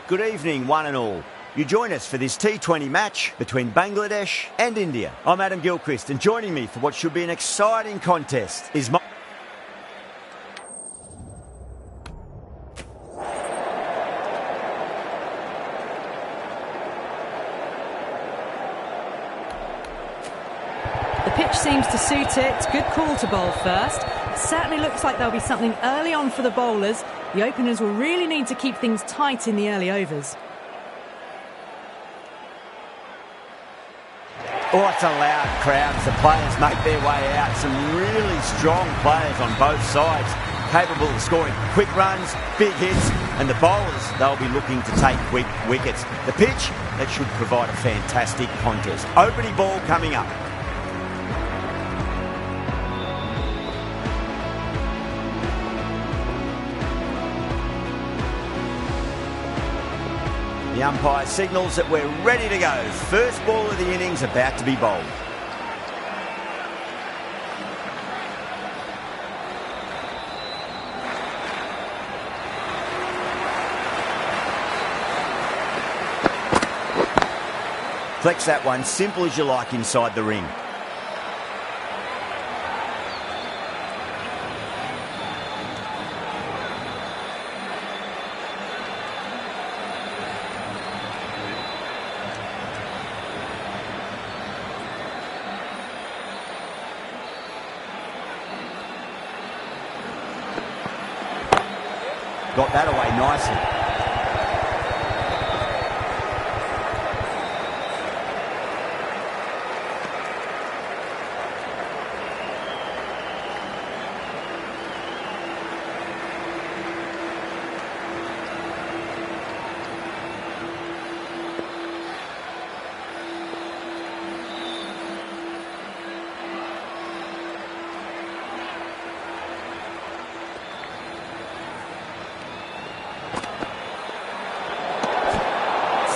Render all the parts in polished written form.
Good evening, one and all. You join us for this T20 match between Bangladesh and India. I'm Adam Gilchrist, and joining me for what should be an exciting contest is my... The pitch seems to suit it. Good call to bowl first. It certainly looks like there'll be something early on for the bowlers. The openers will really need to keep things tight in the early overs. Oh, it's a loud crowd as the players make their way out. Some really strong players on both sides, capable of scoring quick runs, big hits, and the bowlers, they'll be looking to take quick wickets. The pitch, that should provide a fantastic contest. Opening ball coming up. The umpire signals that we're ready to go. First ball of the innings about to be bowled. Flex that one, simple as you like inside the ring. Got that away nicely.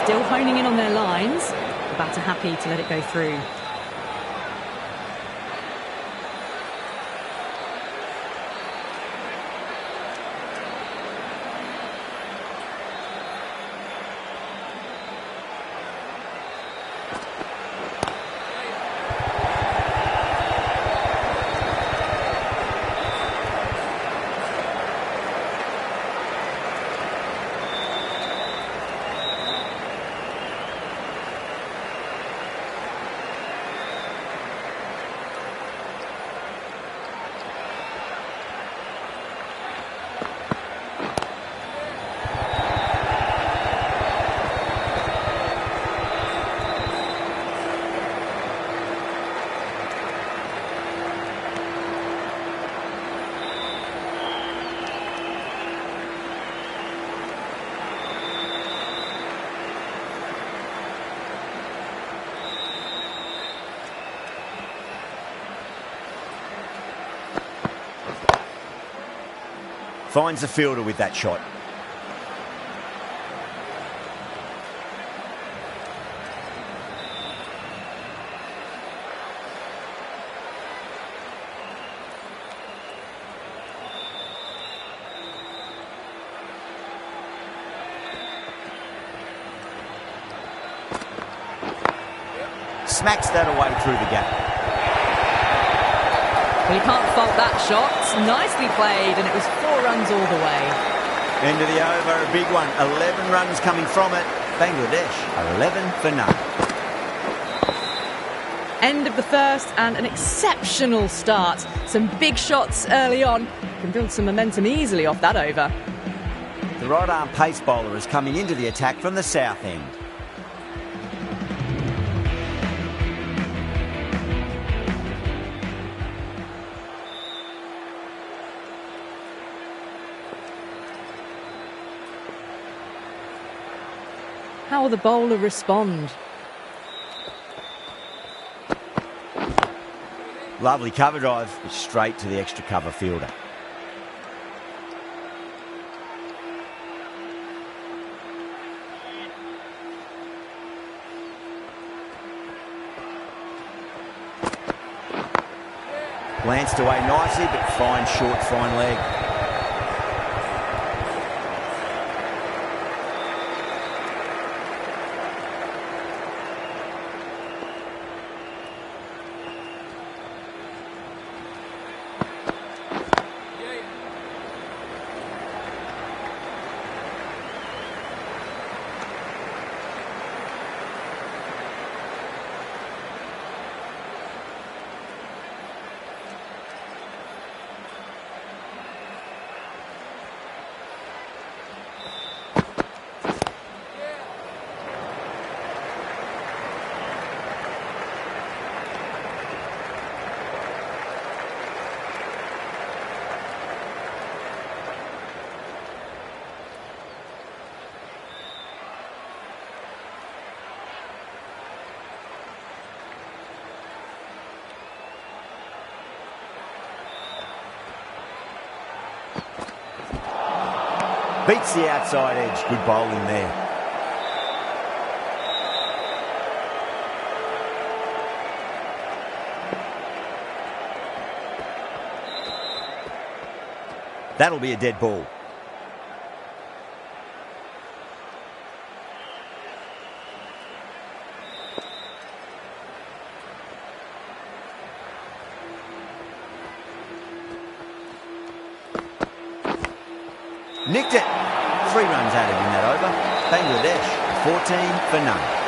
Still honing in on their lines. The batter happy to let it go through. Finds the fielder with that shot. Smacks that away through the gap. Well, you can't fault that shot. Nicely played, and it was 4 runs all the way. End of the over, a big one. 11 runs coming from it. Bangladesh, 11 for none. End of the first, and an exceptional start. Some big shots early on. Can build some momentum easily off that over. The right-arm pace bowler is coming into the attack from the south end. How will the bowler respond? Lovely cover drive, but straight to the extra cover fielder. Glanced away nicely, but fine short, fine leg. Beats the outside edge. Good bowling there. That'll be a dead ball. Nicked it. 3 runs added in that over. Bangladesh, 14 for none.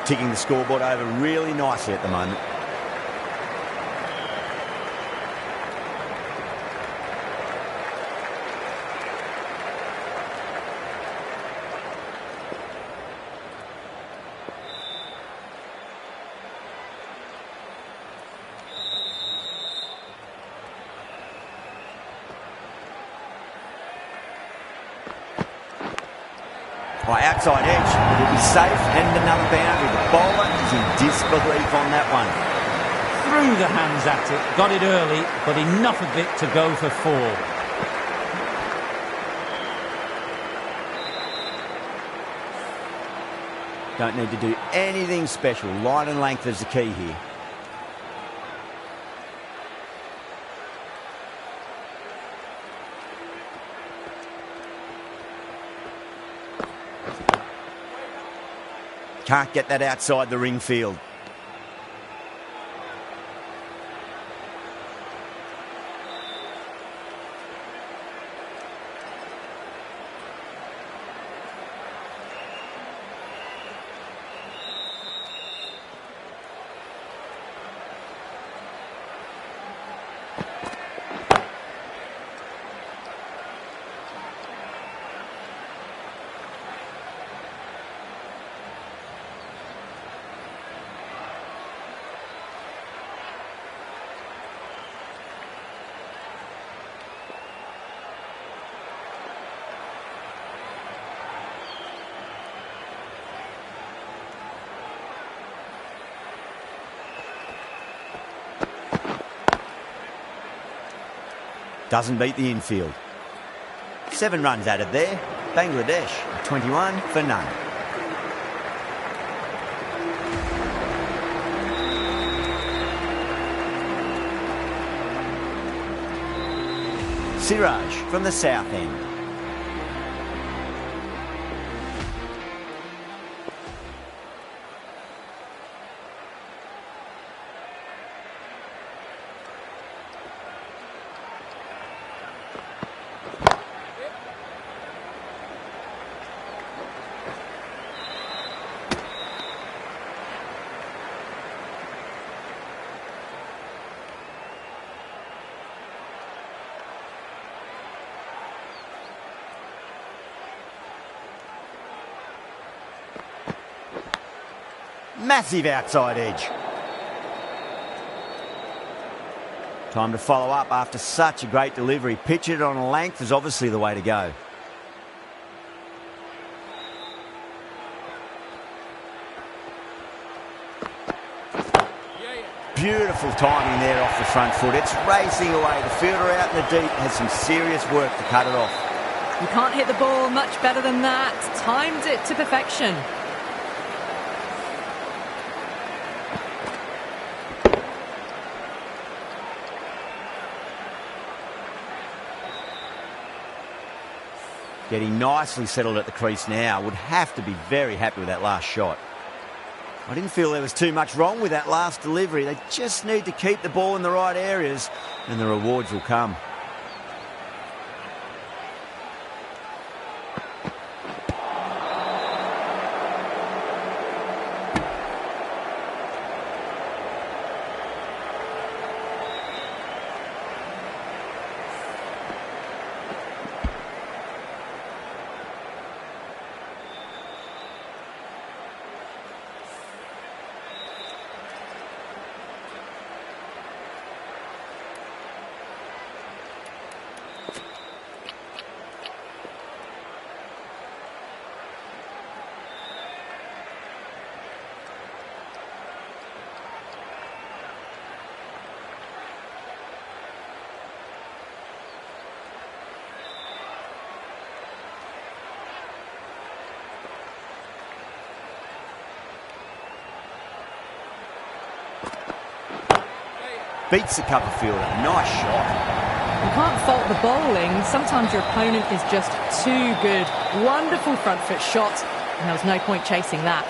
Ticking the scoreboard over really nicely at the moment. Outside edge will be safe and another boundary. The bowler is in disbelief on that one. Threw the hands at it, got it early, but enough of it to go for 4. Don't need to do anything special. Line and length is the key here. Can't get that outside the ring field. Doesn't beat the infield. 7 runs added there. Bangladesh, 21 for none. Siraj from the south end. Massive outside edge. Time to follow up after such a great delivery. Pitch it on a length is obviously the way to go. Beautiful timing there off the front foot. It's racing away. The fielder out in the deep has some serious work to cut it off. You can't hit the ball much better than that. Timed it to perfection. Getting nicely settled at the crease now. Would have to be very happy with that last shot. I didn't feel there was too much wrong with that last delivery. They just need to keep the ball in the right areas and the rewards will come. Beats the cover fielder. Nice shot. You can't fault the bowling. Sometimes your opponent is just too good. Wonderful front foot shot, and there was no point chasing that.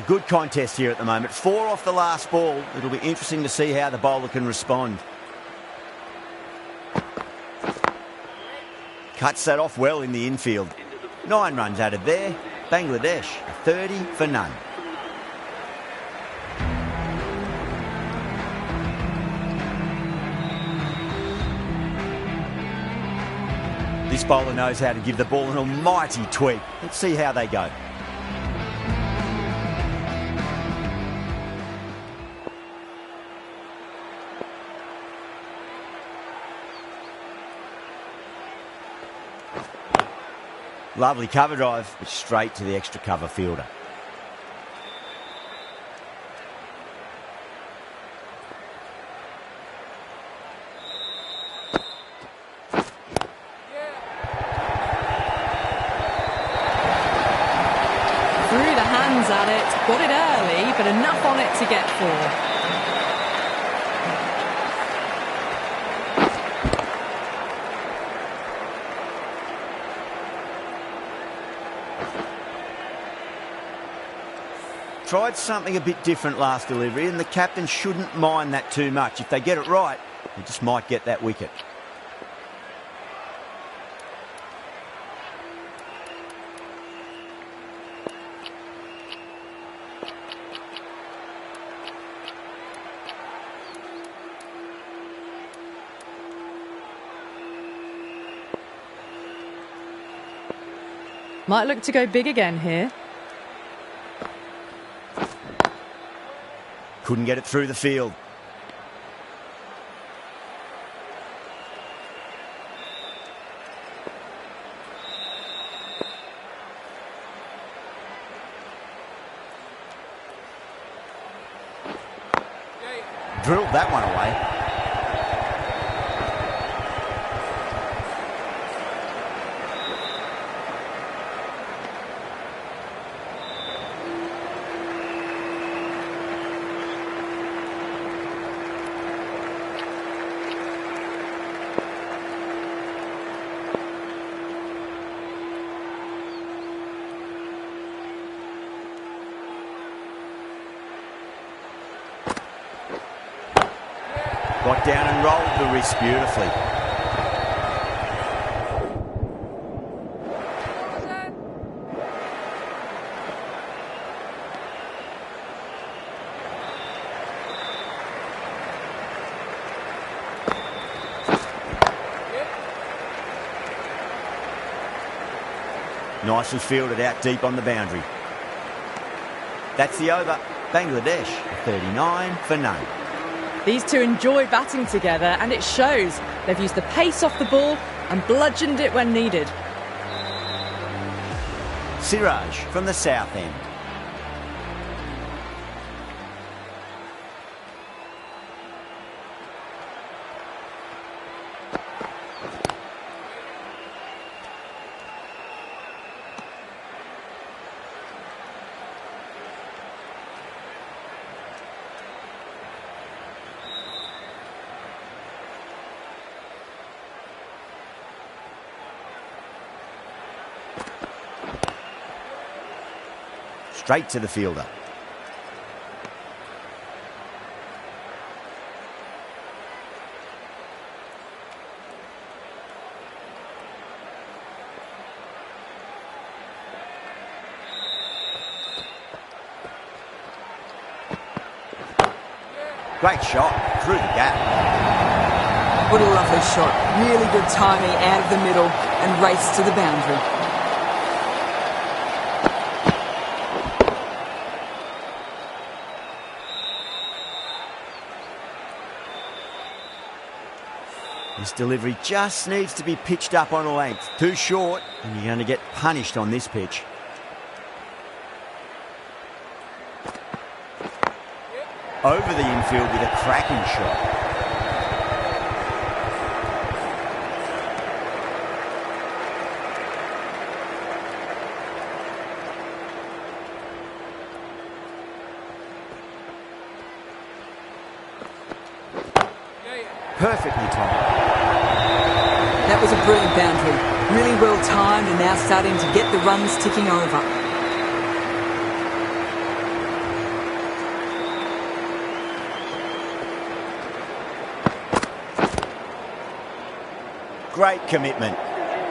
Good contest here at the moment. 4 off the last ball. It'll be interesting to see how the bowler can respond. Cuts that off well in the infield. 9 runs added there. Bangladesh, 30 for none. This bowler knows how to give the ball an almighty tweak. Let's see how they go. Lovely cover drive, but straight to the extra cover fielder. Threw the hands at it, got it early, but enough on it to get 4. Tried something a bit different last delivery, and the captain shouldn't mind that too much. If they get it right, they just might get that wicket. Might look to go big again here. Couldn't get it through the field. Drilled that one away. Got down and rolled the wrist beautifully. Nicely fielded out deep on the boundary. That's the over. Bangladesh, 39 for none. These two enjoy batting together, and it shows. They've used the pace off the ball and bludgeoned it when needed. Siraj from the south end. Straight to the fielder. Great shot through the gap. What a lovely shot. Really good timing out of the middle and race to the boundary. This delivery just needs to be pitched up on a length. Too short, and you're going to get punished on this pitch. Over the infield with a cracking shot. Perfectly timed. That was a brilliant boundary. Really well timed and now starting to get the runs ticking over. Great commitment.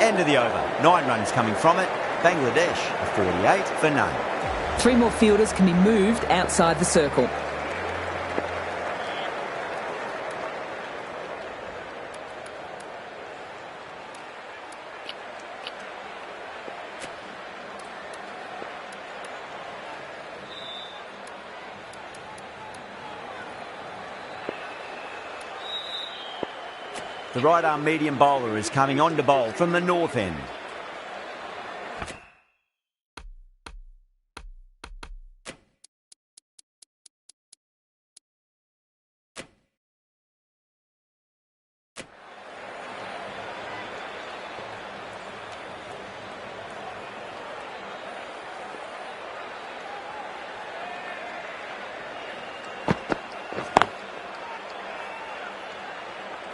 End of the over. 9 runs coming from it. Bangladesh, a 48 for none. 3 more fielders can be moved outside the circle. The right-arm medium bowler is coming on to bowl from the north end.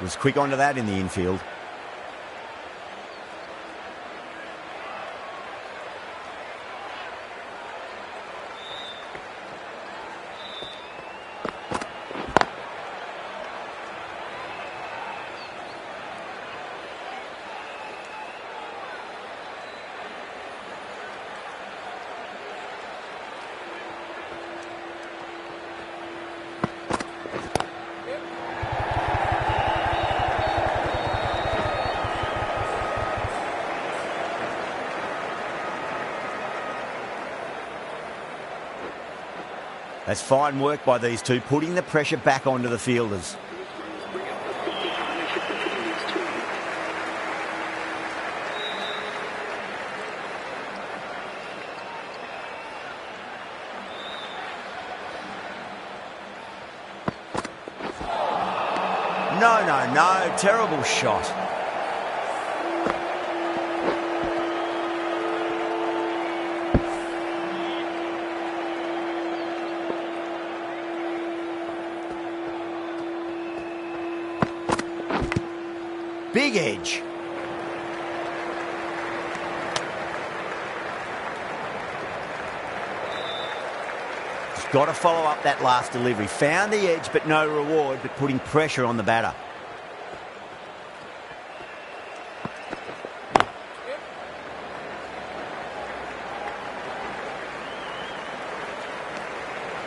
Was quick onto that in the infield. That's fine work by these two, putting the pressure back onto the fielders. No, terrible shot. Big edge. Just got to follow up that last delivery. Found the edge, but no reward, but putting pressure on the batter.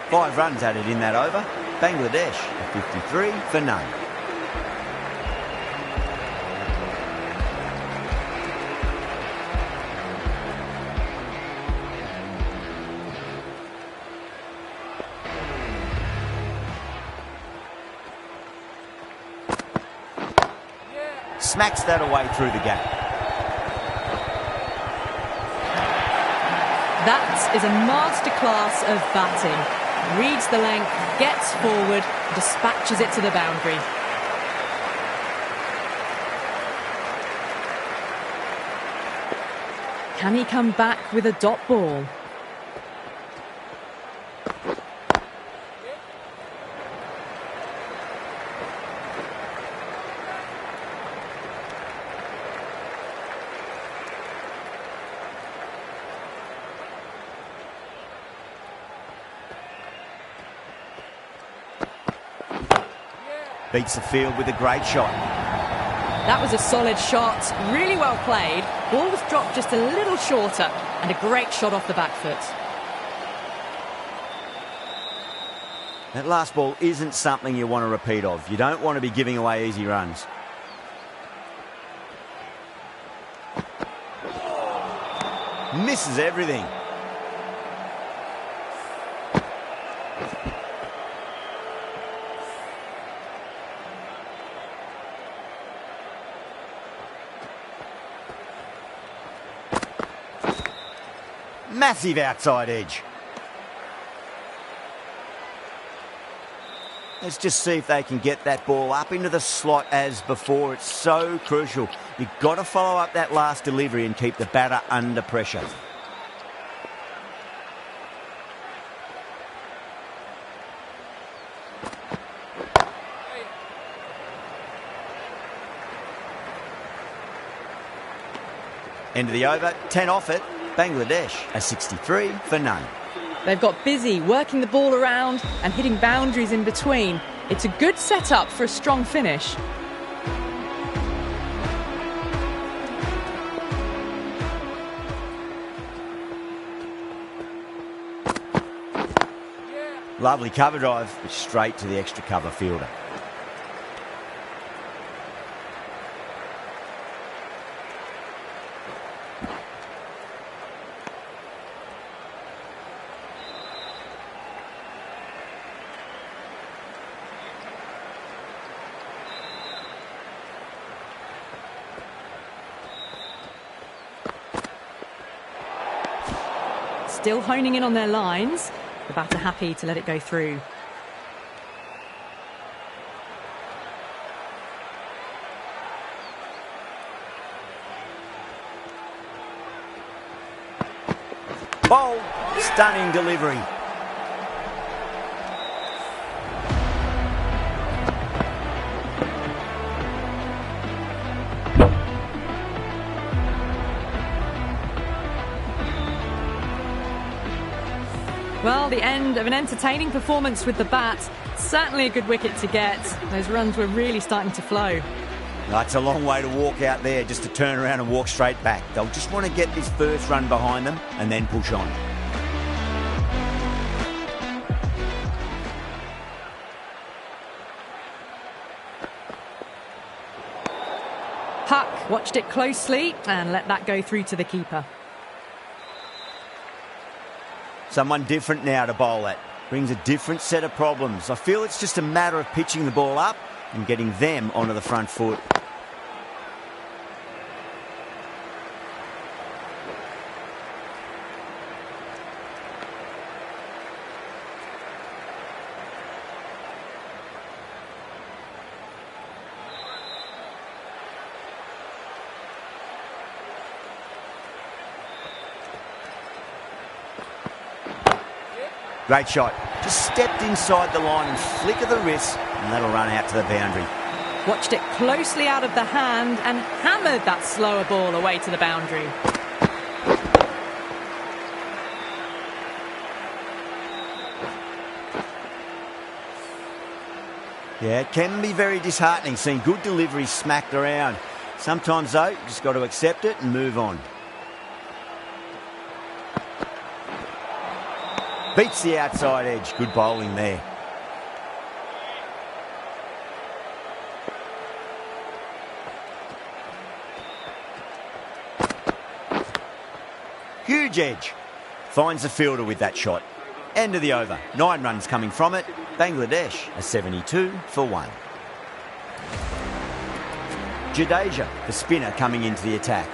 Five runs added in that over. Bangladesh, a 53 for none. smacks that away through the gap. That is a masterclass of batting. Reads the length, gets forward, dispatches it to the boundary. Can he come back with a dot ball? Beats the field with a great shot. That was a solid shot, really well played. Ball was dropped just a little shorter, and a great shot off the back foot. That last ball isn't something you want to repeat of. You don't want to be giving away easy runs. Misses everything. Massive outside edge. Let's just see if they can get that ball up into the slot as before. It's so crucial. You've got to follow up that last delivery and keep the batter under pressure. End of the over, 10 off it. Bangladesh, a 63 for none. They've got busy working the ball around and hitting boundaries in between. It's a good setup for a strong finish. Lovely cover drive, but straight to the extra cover fielder. Still honing in on their lines. The batter happy to let it go through. Bold, stunning delivery. Well, the end of an entertaining performance with the bat. Certainly a good wicket to get. Those runs were really starting to flow. It's a long way to walk out there just to turn around and walk straight back. They'll just want to get this first run behind them and then push on. Huck watched it closely and let that go through to the keeper. Someone different now to bowl at. Brings a different set of problems. I feel it's just a matter of pitching the ball up and getting them onto the front foot. Great shot. Just stepped inside the line and flick of the wrist, and that'll run out to the boundary. Watched it closely out of the hand and hammered that slower ball away to the boundary. Yeah, it can be very disheartening seeing good deliveries smacked around. Sometimes, though, you just got to accept it and move on. Beats the outside edge. Good bowling there. Huge edge. Finds the fielder with that shot. End of the over. 9 runs coming from it. Bangladesh, a 72 for 1. Jadeja, the spinner, coming into the attack.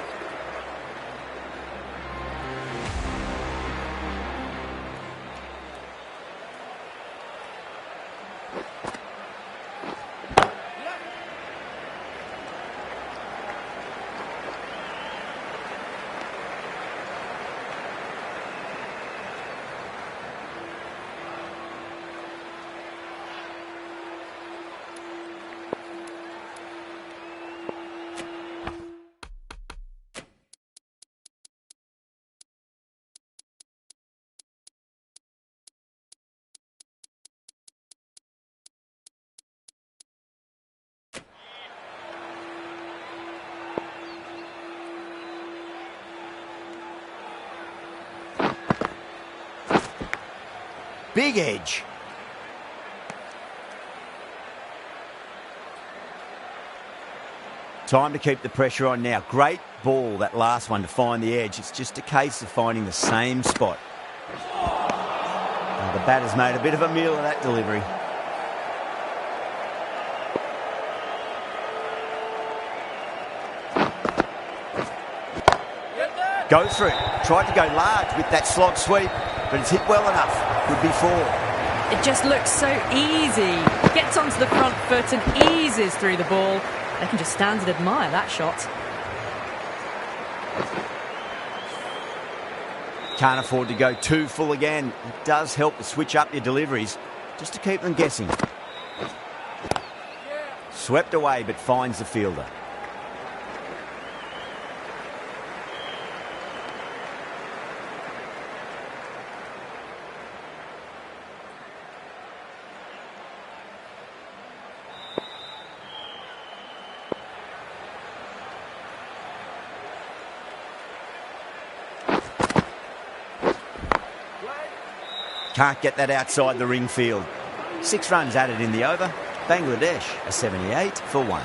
Big edge. Time to keep the pressure on now. Great ball, that last one, to find the edge. It's just a case of finding the same spot. The batter's made a bit of a meal of that delivery. Go for it. Tried to go large with that slog sweep, but it's hit well enough. Could be 4. It just looks so easy. Gets onto the front foot and eases through the ball. They can just stand and admire that shot. Can't afford to go too full again. It does help to switch up your deliveries, just to keep them guessing. Swept away, but finds the fielder. Can't get that outside the ring field. 6 runs added in the over. Bangladesh a 78 for 1.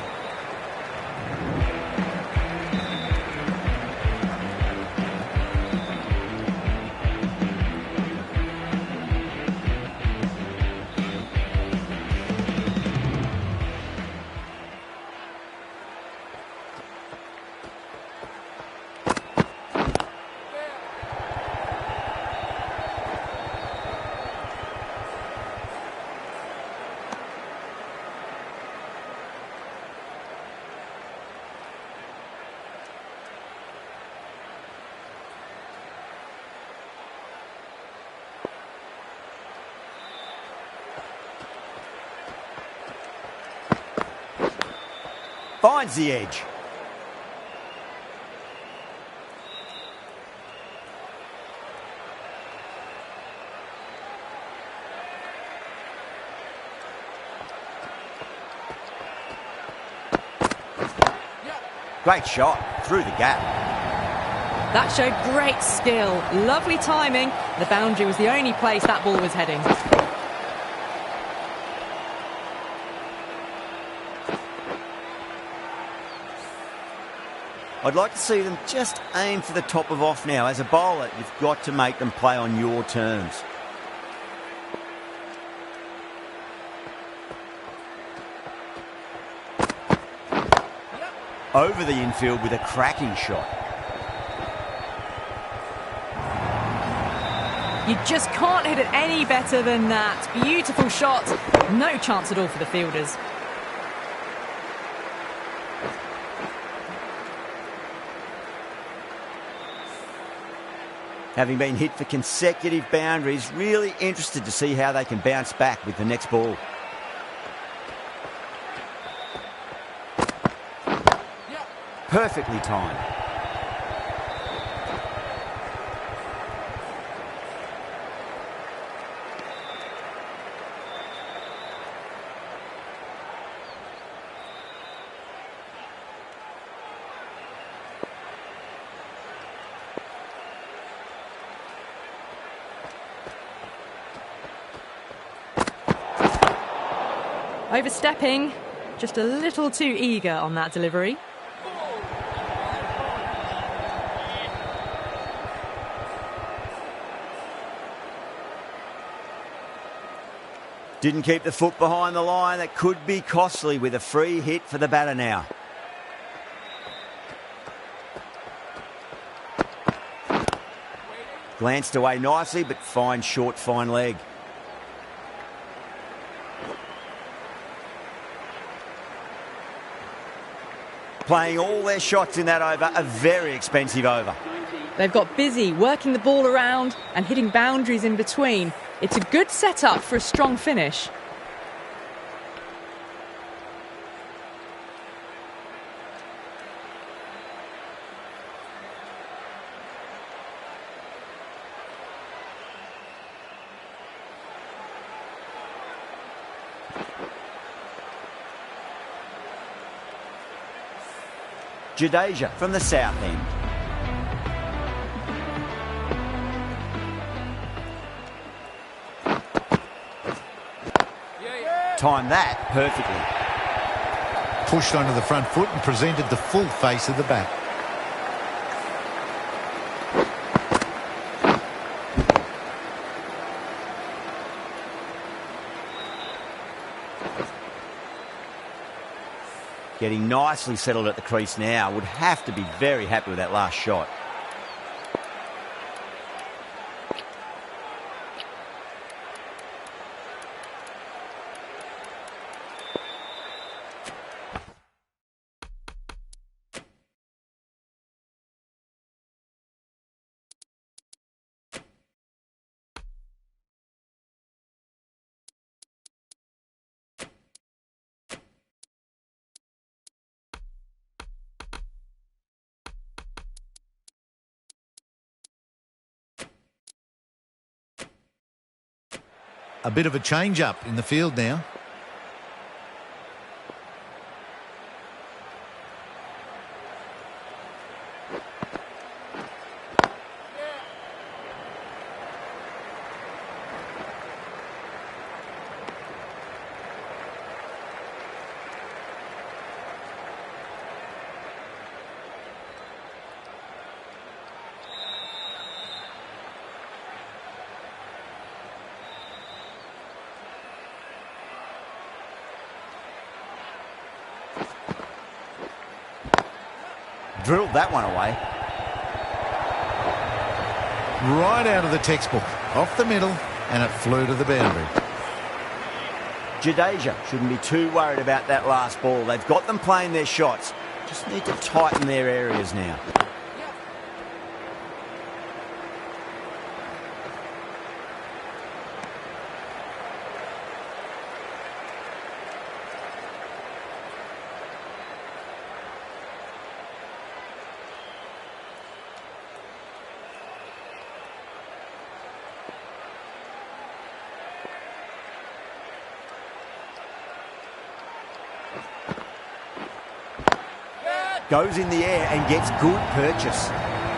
Finds the edge. Great shot through the gap. That showed great skill. Lovely timing. The boundary was the only place that ball was heading. I'd like to see them just aim for the top of off now. As a bowler, you've got to make them play on your terms. Over the infield with a cracking shot. You just can't hit it any better than that. Beautiful shot. No chance at all for the fielders. Having been hit for consecutive boundaries, really interested to see how they can bounce back with the next ball. Perfectly timed. Overstepping, just a little too eager on that delivery. Didn't keep the foot behind the line. That could be costly with a free hit for the batter now. Glanced away nicely, but fine short, fine leg. Playing all their shots in that over, a very expensive over. They've got busy working the ball around and hitting boundaries in between. It's a good setup for a strong finish. Jadeja from the south end. Timed that perfectly. Pushed onto the front foot and presented the full face of the bat. Getting nicely settled at the crease now. Would have to be very happy with that last shot. A bit of a change-up in the field now. Drilled that one away. Right out of the textbook. Off the middle, and it flew to the boundary. Jadeja shouldn't be too worried about that last ball. They've got them playing their shots. Just need to tighten their areas now. Goes in the air and gets good purchase.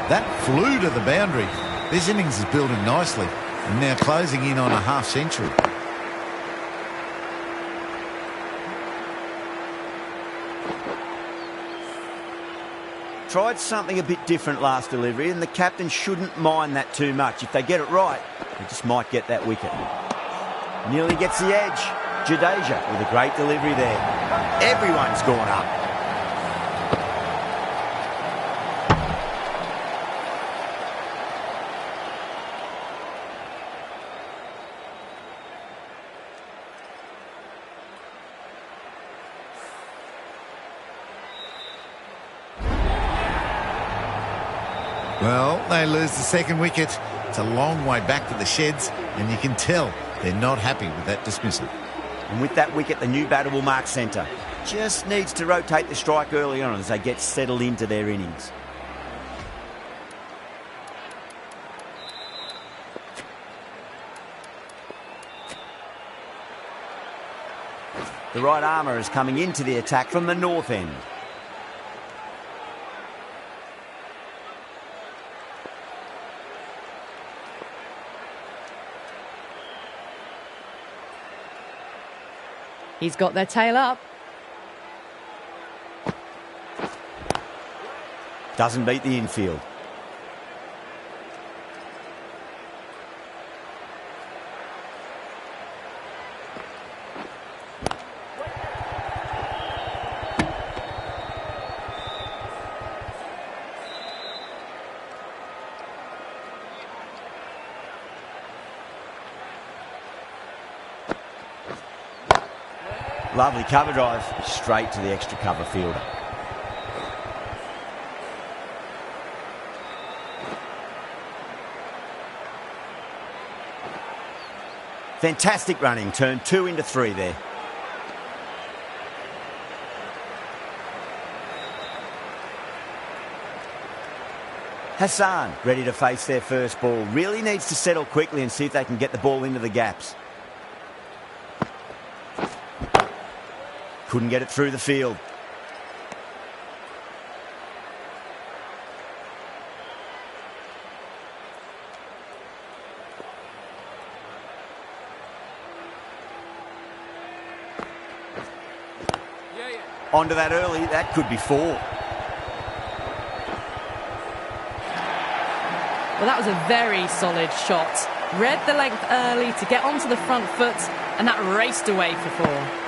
That flew to the boundary. This innings is building nicely and now closing in on a half century. Tried something a bit different last delivery, and the captain shouldn't mind that too much. If they get it right, they just might get that wicket. Nearly gets the edge. Jadeja with a great delivery there. Everyone's gone up. Well, they lose the second wicket. It's a long way back to the sheds, and you can tell they're not happy with that dismissal. And with that wicket, the new batter will mark centre. Just needs to rotate the strike early on as they get settled into their innings. The right armour is coming into the attack from the north end. He's got their tail up. Doesn't beat the infield. Lovely cover drive, straight to the extra cover fielder. Fantastic running, turned 2 into 3 there. Hassan, ready to face their first ball, really needs to settle quickly and see if they can get the ball into the gaps. Couldn't get it through the field. Onto that early, that could be 4. Well, that was a very solid shot. Read the length early to get onto the front foot, and that raced away for 4.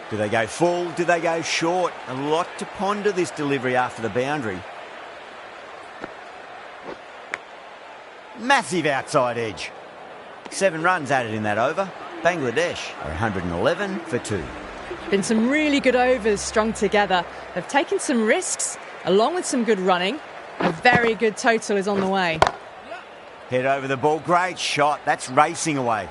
Do they go full? Do they go short? A lot to ponder this delivery after the boundary. Massive outside edge. 7 runs added in that over. Bangladesh are 111 for 2. Been some really good overs strung together. They've taken some risks, along with some good running. A very good total is on the way. Head over the ball. Great shot. That's racing away.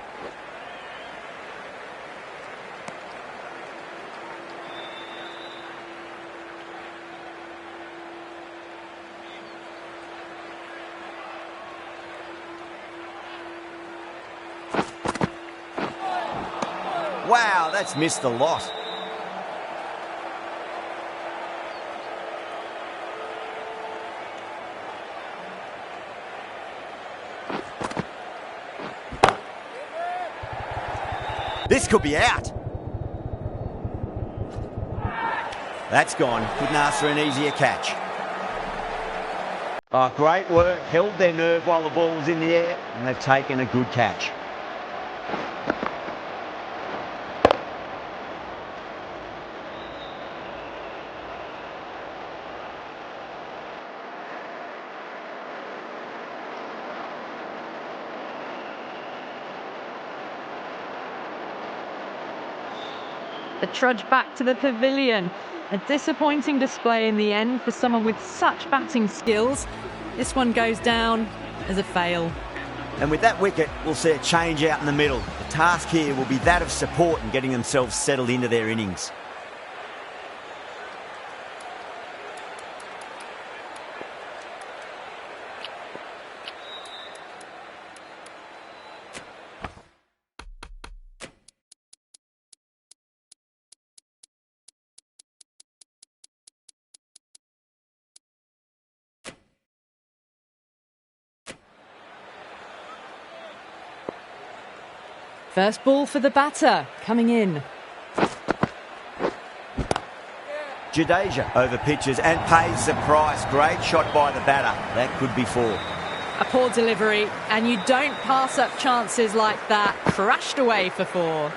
Wow, that's missed a lot. This could be out. That's gone. Couldn't ask for an easier catch. Oh, great work. Held their nerve while the ball was in the air, and they've taken a good catch. The trudge back to the pavilion. A disappointing display in the end for someone with such batting skills. This one goes down as a fail. And with that wicket, we'll see a change out in the middle. The task here will be that of support and getting themselves settled into their innings. First ball for the batter, coming in. Jadeja over pitches and pays the price. Great shot by the batter. That could be 4. A poor delivery, and you don't pass up chances like that. Crashed away for 4.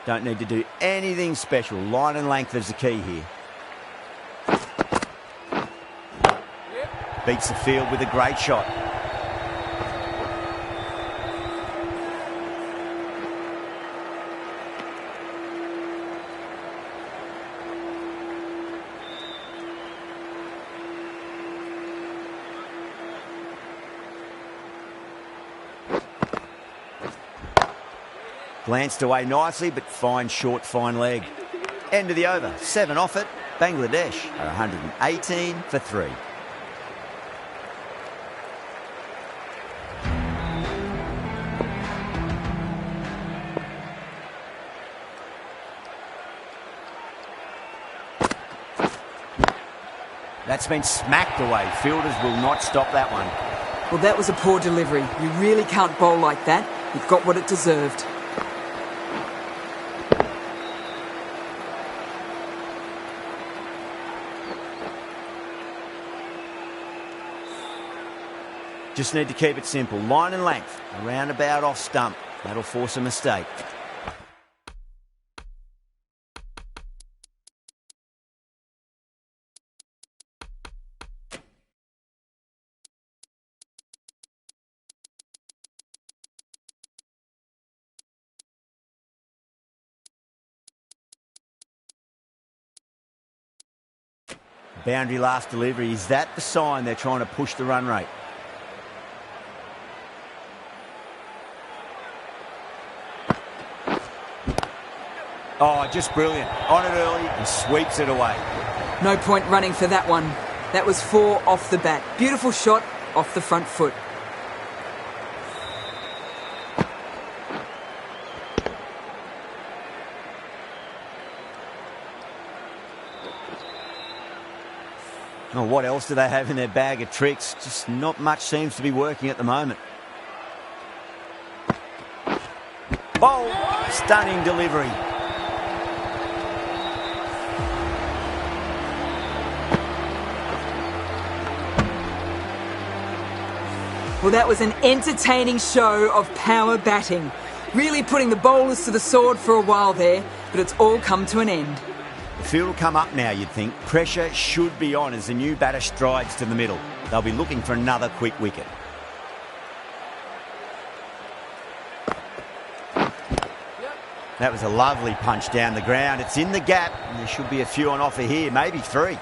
Don't need to do anything special. Line and length is the key here. Beats the field with a great shot. Glanced away nicely, but fine short, fine leg. End of the over. 7 off it. Bangladesh are 118 for 3. That's been smacked away. Fielders will not stop that one. Well, that was a poor delivery. You really can't bowl like that. It got what it deserved. Just need to keep it simple. Line and length. Around about off stump. That'll force a mistake. Boundary last delivery. Is that the sign they're trying to push the run rate? Oh, just brilliant. On it early and sweeps it away. No point running for that one. That was 4 off the bat. Beautiful shot off the front foot. Oh, what else do they have in their bag of tricks? Just not much seems to be working at the moment. Bold, stunning delivery. Well, that was an entertaining show of power batting. Really putting the bowlers to the sword for a while there, but it's all come to an end. The field will come up now, you'd think. Pressure should be on as the new batter strides to the middle. They'll be looking for another quick wicket. That was a lovely punch down the ground. It's in the gap, and there should be a few on offer here, maybe 3.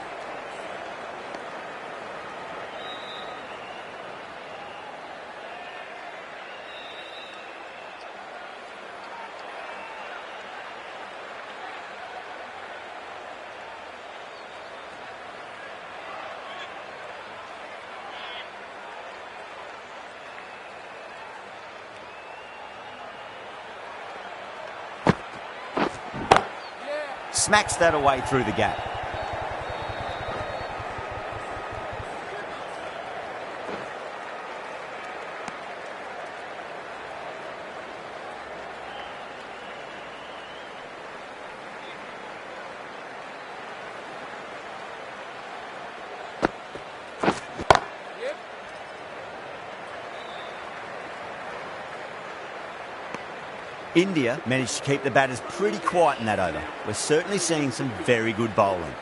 Smacks that away through the gap. India managed to keep the batters pretty quiet in that over. We're certainly seeing some very good bowling.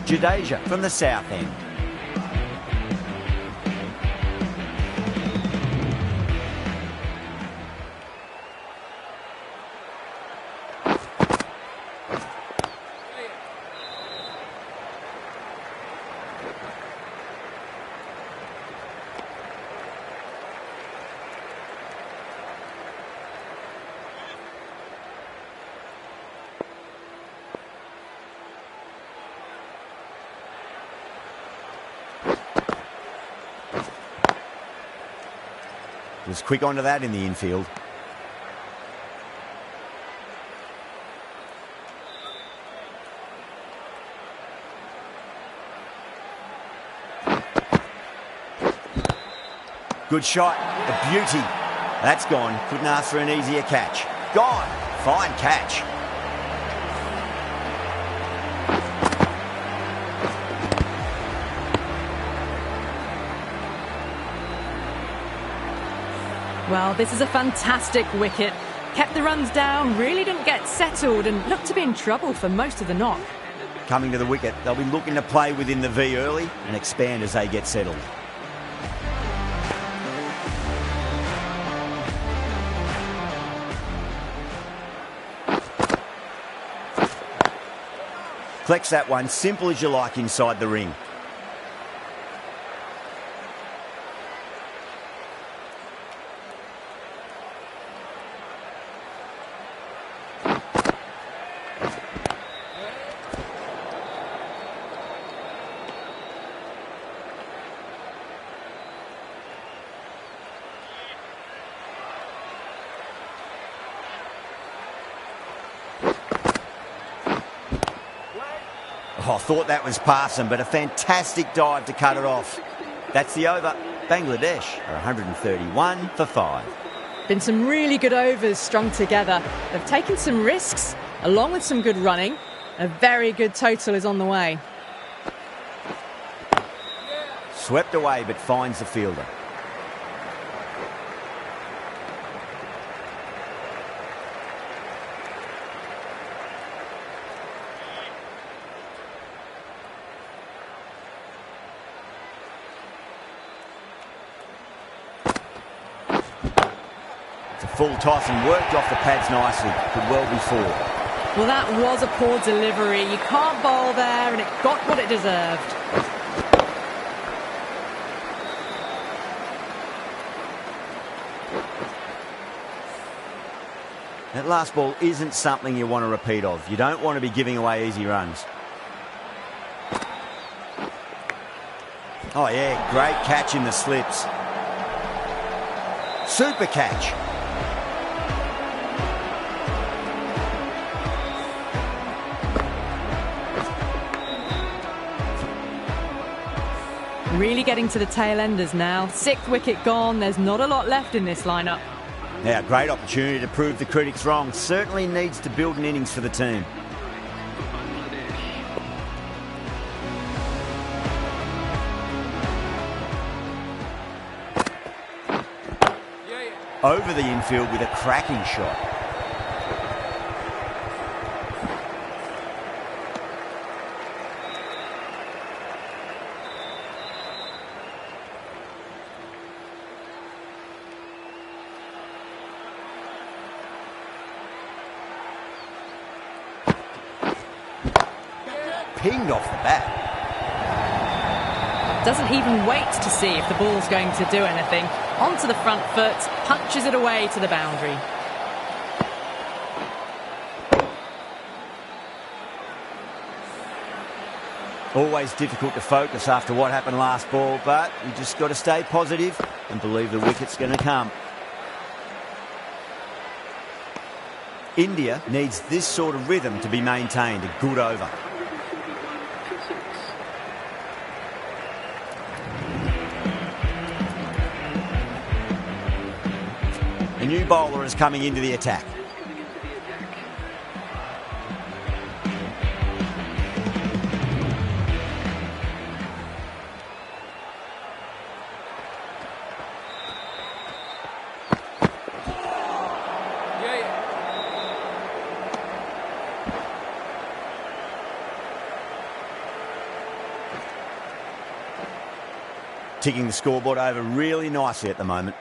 Jadeja from the south end. Was quick onto that in the infield. Good shot, a beauty. That's gone. Couldn't ask for an easier catch. Gone. Fine catch. Well, this is a fantastic wicket. Kept the runs down, really didn't get settled and looked to be in trouble for most of the knock. Coming to the wicket, they'll be looking to play within the V early and expand as they get settled. Collects that one, simple as you like inside the ring. Oh, thought that was passing, but a fantastic dive to cut it off. That's the over. Bangladesh are 131 for 5. Been some really good overs strung together. They've taken some risks, along with some good running, A very good total is on the way. Swept away but finds the fielder. It's a full toss and worked off the pads nicely. Could well be four. Well, that was a poor delivery. You can't bowl there, and it got what it deserved. That last ball isn't something you want to repeat of. You don't want to be giving away easy runs. Oh yeah, great catch in the slips. Super catch. Really getting to the tail enders now. 6th wicket gone. There's not a lot left in this lineup. Now, great opportunity to prove the critics wrong. Certainly needs to build an innings for the team. Over the infield with a cracking shot. Pinged off the bat. Doesn't even wait to see if the ball's going to do anything. Onto the front foot, punches it away to the boundary. Always difficult to focus after what happened last ball, but you just got to stay positive and believe the wicket's going to come. India needs this sort of rhythm to be maintained. A good over. A new bowler is coming into the attack. Ticking the scoreboard over really nicely at the moment.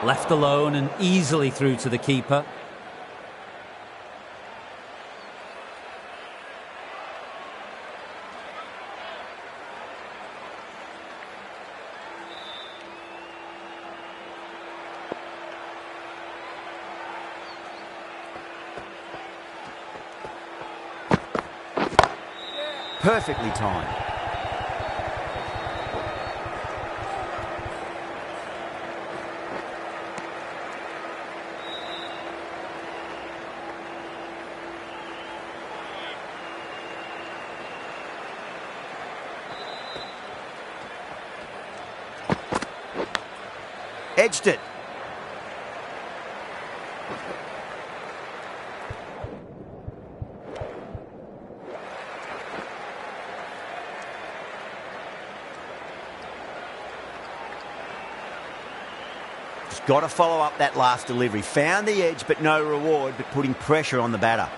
Left alone and easily through to the keeper. Perfectly timed. Edged it. Just got to follow up that last delivery. Found the edge, but no reward, but putting pressure on the batter.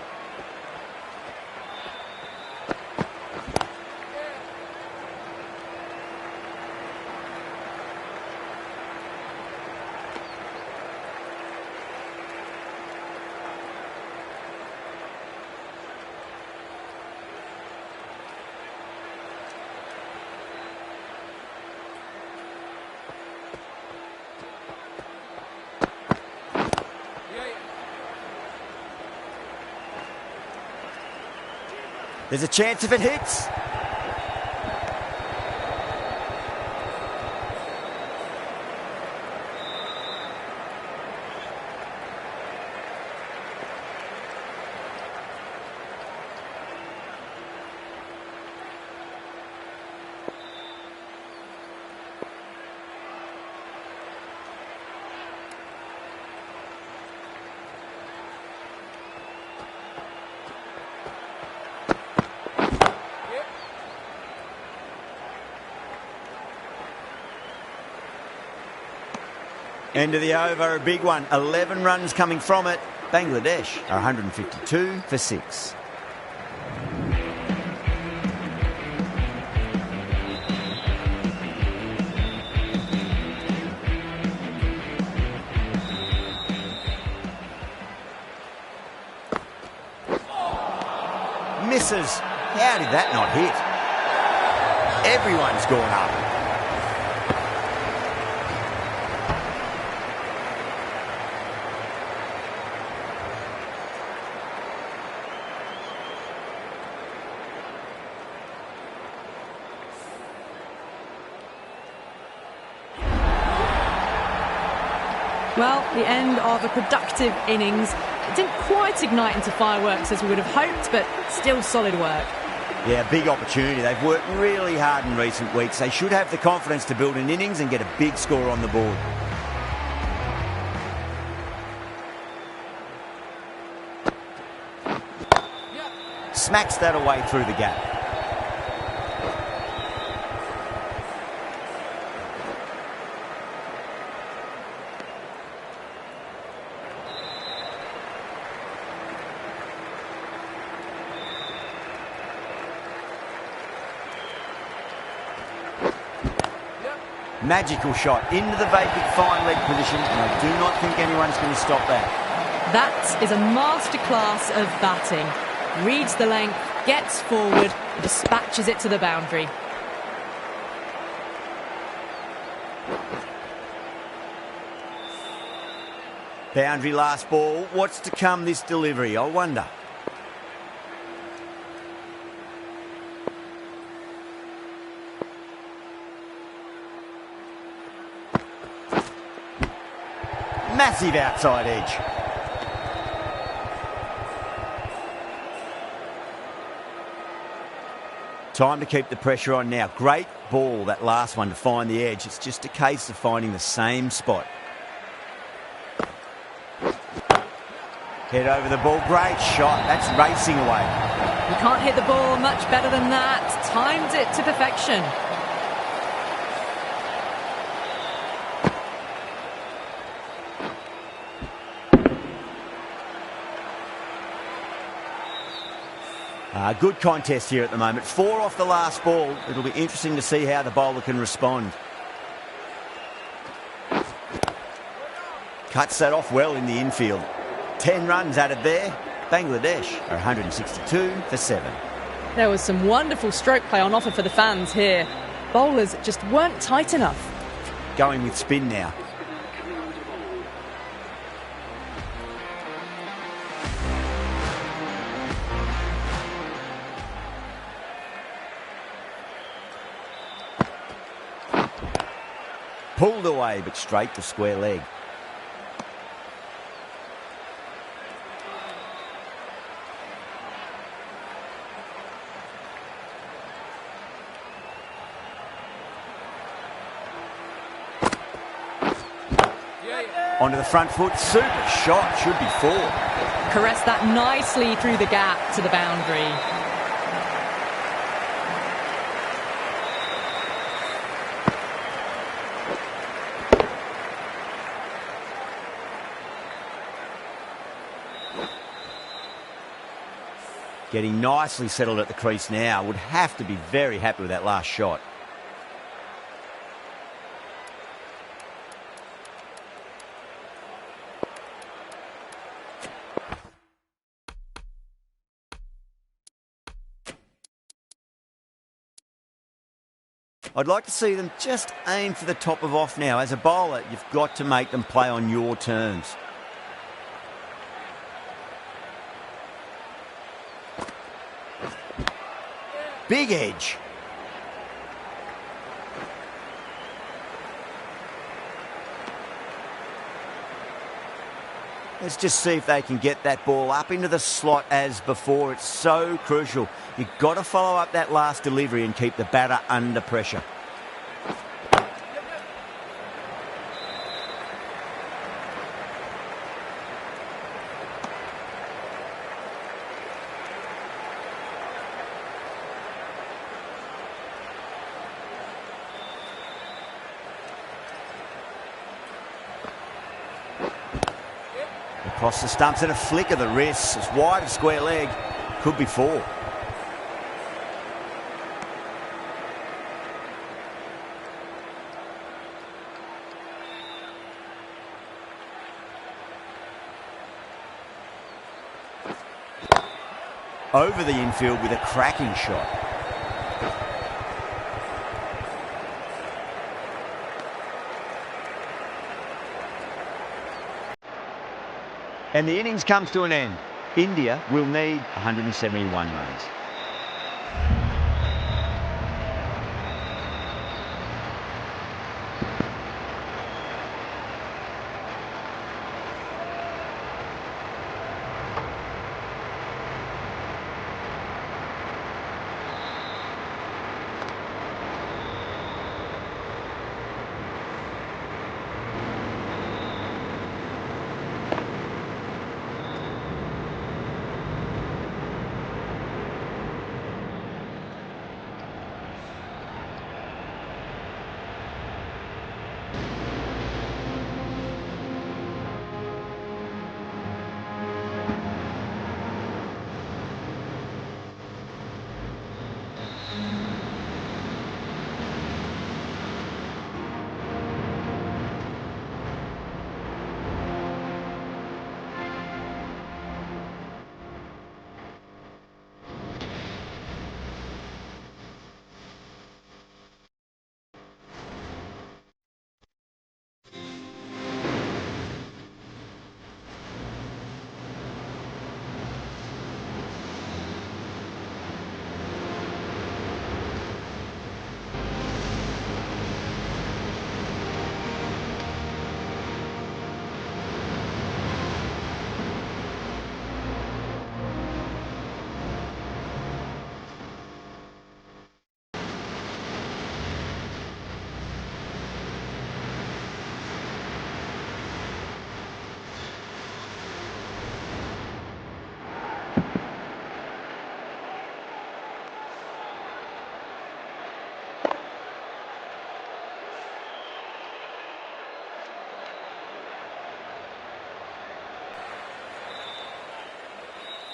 There's a chance if it hits. End of the over, a big one. 11 runs coming from it. Bangladesh are 152 for 6. Misses. How did that not hit? Everyone's gone up. Well, the end of a productive innings. It didn't quite ignite into fireworks as we would have hoped, but still solid work. Yeah, big opportunity. They've worked really hard in recent weeks. They should have the confidence to build an innings and get a big score on the board. Smacks that away through the gap. Magical shot into the vacant fine leg position, and I do not think anyone's going to stop that. That is a masterclass of batting. Reads the length, gets forward, dispatches it to the boundary. Boundary last ball. What's to come this delivery, I wonder? Massive outside edge. Time to keep the pressure on now. Great ball, that last one, to find the edge. It's just a case of finding the same spot. Head over the ball. Great shot. That's racing away. You can't hit the ball much better than that. Timed it to perfection. Good contest here at the moment. 4 off the last ball. It'll be interesting to see how the bowler can respond. Cuts that off well in the infield. 10 runs added there. Bangladesh are 162 for 7. There was some wonderful stroke play on offer for the fans here. Bowlers just weren't tight enough. Going with spin now. Pulled away, but straight to square leg. Onto the front foot. Super shot. Should be 4. Caressed that nicely through the gap to the boundary. Getting nicely settled at the crease now. Would have to be very happy with that last shot. I'd like to see them just aim for the top of off now. As a bowler, you've got to make them play on your terms. Big edge. Let's just see if they can get that ball up into the slot as before. It's so crucial. You've got to follow up that last delivery and keep the batter under pressure. Across the stumps and a flick of the wrists. It's wide of square leg. Could be 4. Over the infield with a cracking shot. And the innings comes to an end. India will need 171 runs.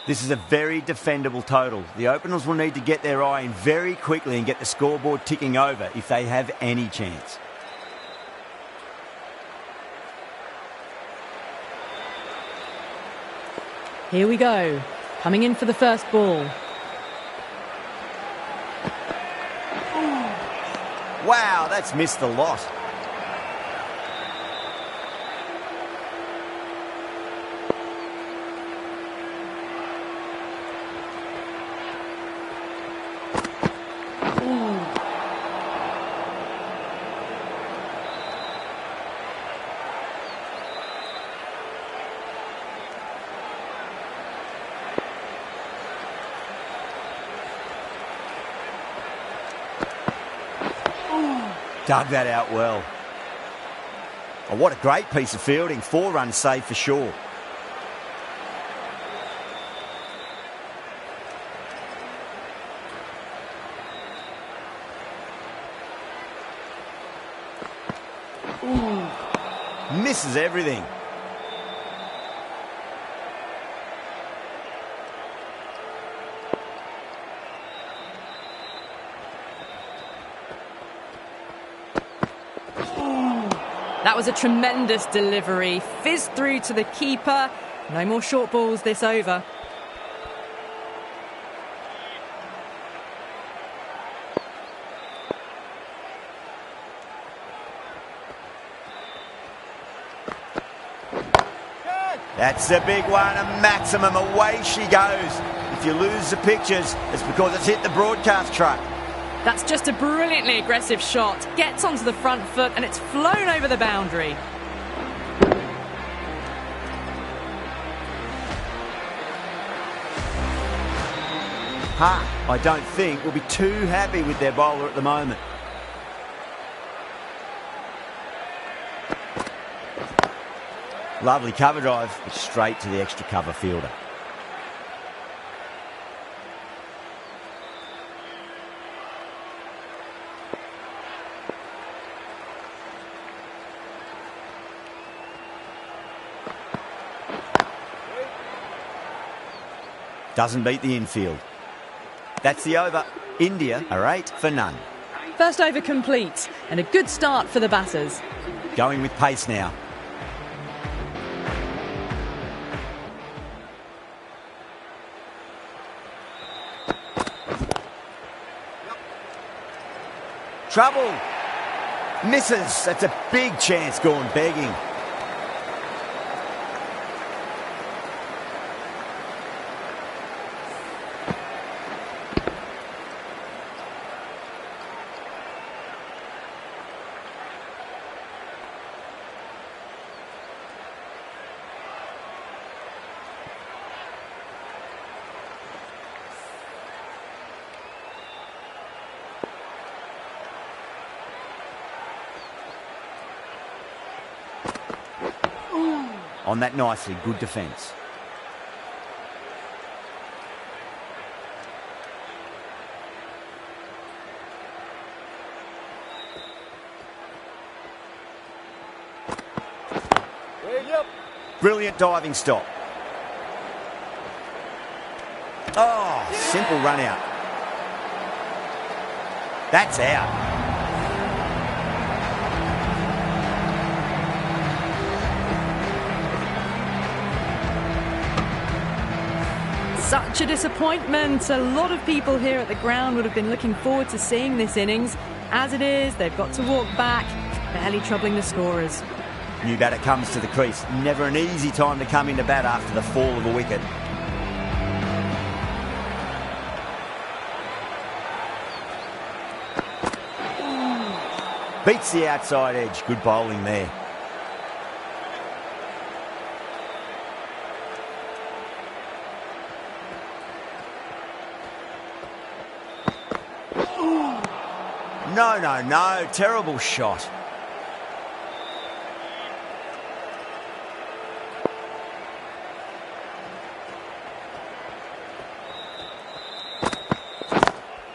This is a very defendable total. The openers will need to get their eye in very quickly and get the scoreboard ticking over if they have any chance. Here we go. Coming in for the first ball. Wow, that's missed the lot. Dug that out well. Oh, what a great piece of fielding. 4 runs saved for sure. Ooh. Misses everything. That was a tremendous delivery. Fizzed through to the keeper. No more short balls this over. That's a big one, a maximum. Away she goes. If you lose the pictures, it's because it's hit the broadcast truck. That's just a brilliantly aggressive shot. Gets onto the front foot and it's flown over the boundary. I don't think will be too happy with their bowler at the moment. Lovely cover drive, but straight to the extra cover fielder. Doesn't beat the infield. That's the over. India are 8 for none. First over complete, and a good start for the batters. Going with pace now. Trouble. Misses. That's a big chance gone begging. On that nicely, good defence. Brilliant diving stop. Oh, simple run out. That's out. Such a disappointment. A lot of people here at the ground would have been looking forward to seeing this innings. As it is, they've got to walk back, barely troubling the scorers. New batter comes to the crease. Never an easy time to come into bat after the fall of a wicket. Beats the outside edge. Good bowling there. No. Terrible shot.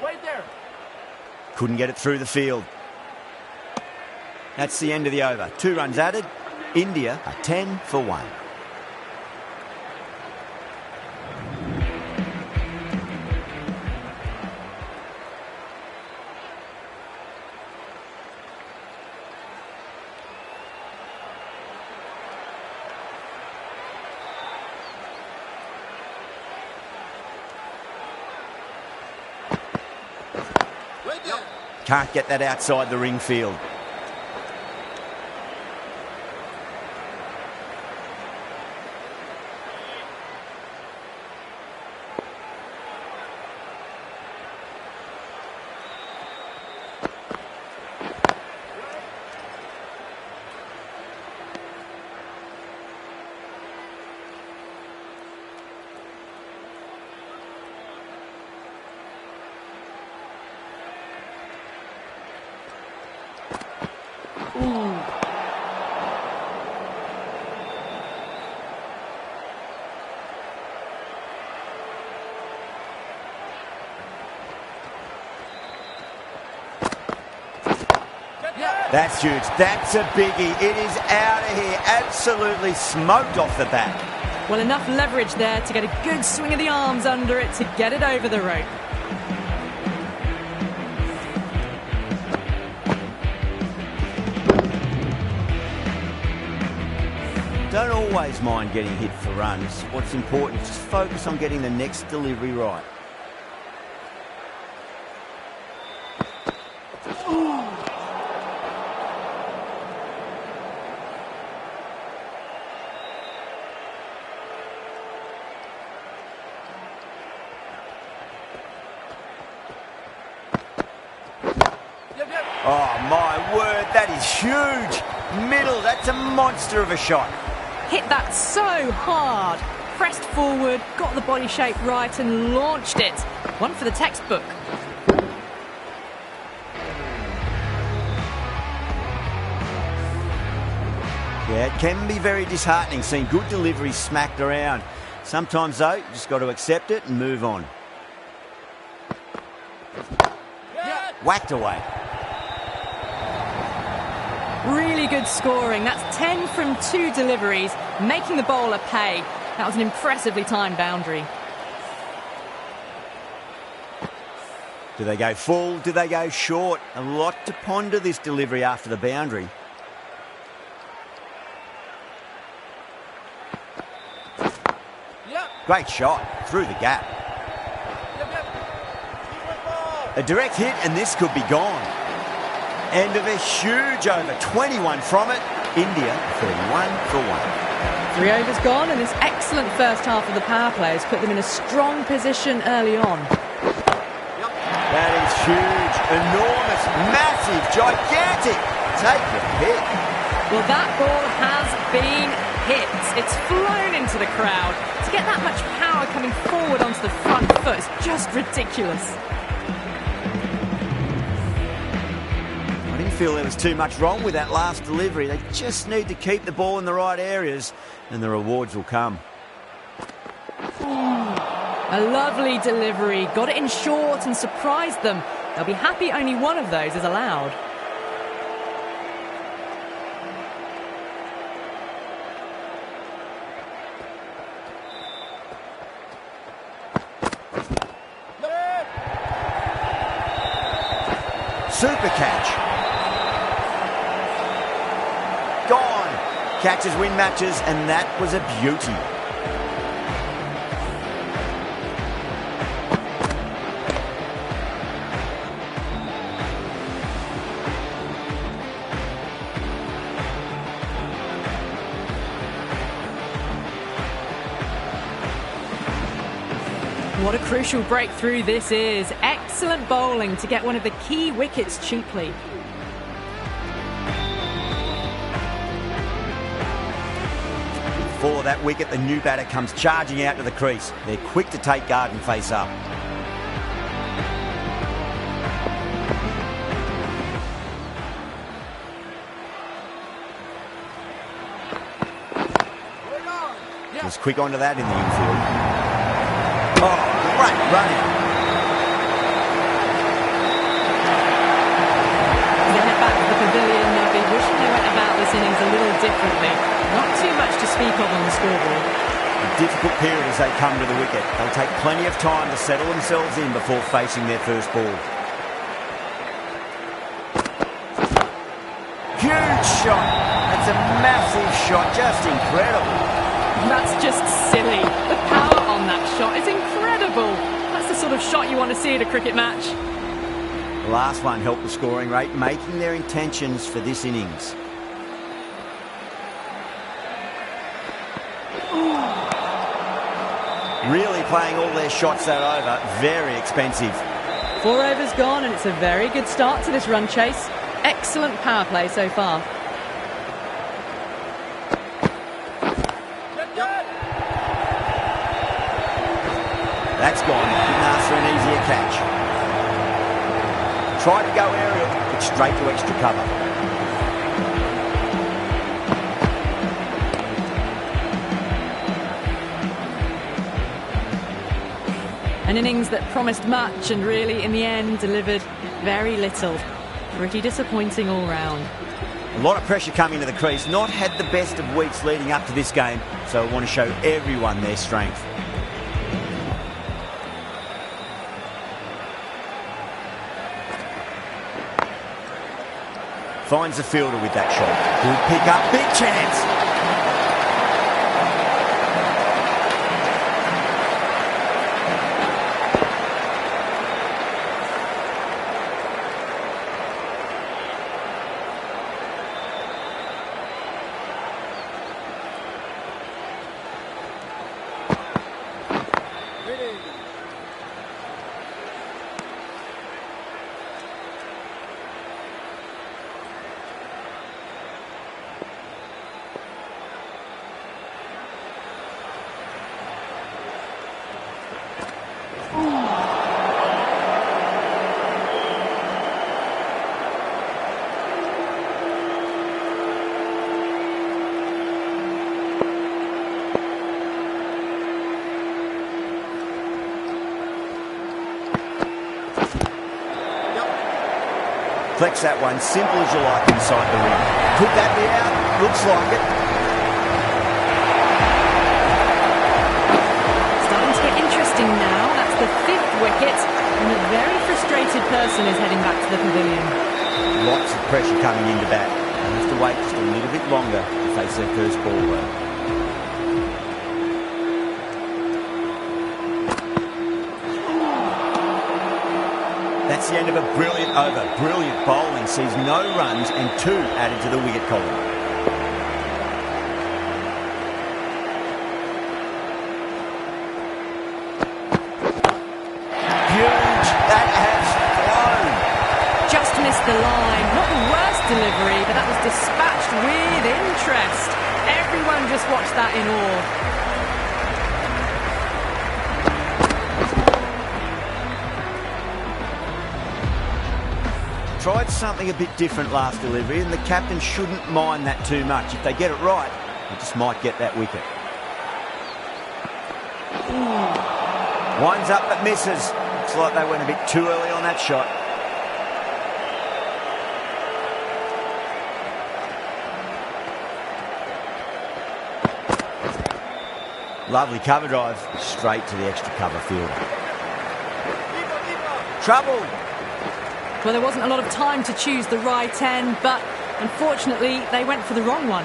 Right there. Couldn't get it through the field. That's the end of the over. 2 runs added. India are 10 for 1. Can't get that outside the ring field. That's huge. That's a biggie. It is out of here. Absolutely smoked off the bat. Well, enough leverage there to get a good swing of the arms under it to get it over the rope. Don't always mind getting hit for runs. What's important is just focus on getting the next delivery right. Oh, my word, that is huge. Middle, that's a monster of a shot. Hit that so hard. Pressed forward, got the body shape right and launched it. One for the textbook. Yeah, it can be very disheartening seeing good deliveries smacked around. Sometimes, though, you just got to accept it and move on. Whacked away. Really good scoring. That's 10 from 2 deliveries, making the bowler pay. That was an impressively timed boundary. Do they go full? Do they go short? A lot to ponder this delivery after the boundary. Great shot through the gap. A direct hit and this could be gone. End of a huge over. 21 from it. India 31 for 1. 3 overs gone, and this excellent first half of the power play has put them in a strong position early on. That is huge, enormous, massive, gigantic. Take your pick. Well, that ball has been hit. It's flown into the crowd. To get that much power coming forward onto the front foot is just ridiculous. I didn't feel there was too much wrong with that last delivery. They just need to keep the ball in the right areas and the rewards will come. A lovely delivery. Got it in short and surprised them. They'll be happy only one of those is allowed. Super catch. Gone. Catches win matches, and that was a beauty. What a crucial breakthrough this is. Excellent bowling to get one of the key wickets cheaply. For that wicket, the new batter comes charging out to the crease. They're quick to take guard and face up. Just quick onto that in the infield. Oh, great running. They head back to the pavilion. They'll be wishing they went about this innings a little differently. Not too much to speak of on the scoreboard. A difficult period as they come to the wicket. They'll take plenty of time to settle themselves in before facing their first ball. Huge shot. That's a massive shot. Just incredible. That's just silly. The power on that shot is incredible. That's the sort of shot you want to see at a cricket match. The last one helped the scoring rate, making their intentions for this innings. Really playing all their shots that over. Very expensive. 4 overs gone, and it's a very good start to this run chase. Excellent power play so far. That's gone. Didn't ask for an easier catch. Tried to go aerial, but straight to extra cover. An innings that promised much and really, in the end, delivered very little. Pretty disappointing all round. A lot of pressure coming to the crease. Not had the best of weeks leading up to this game, so I want to show everyone their strength. Finds the fielder with that shot. Good pick up, big chance. Flex that one, simple as you like inside the ring. Could that be out? Looks like it. Starting to get interesting now. That's the 5th wicket and a very frustrating person is heading back to the pavilion. Lots of pressure coming into bat. They'll have to wait just a little bit longer to face their first ball though. That's the end of a brilliant over. Brilliant bowling sees no runs and 2 added to the wicket column. Huge. That has flown. Just missed the line. Not the worst delivery, but that was dispatched with interest. Everyone just watched that in awe. Tried something a bit different last delivery, and the captain shouldn't mind that too much. If they get it right, they just might get that wicket. Winds up but misses. Looks like they went a bit too early on that shot. Lovely cover drive, straight to the extra cover field. Trouble! Well, there wasn't a lot of time to choose the right end, but unfortunately, they went for the wrong one.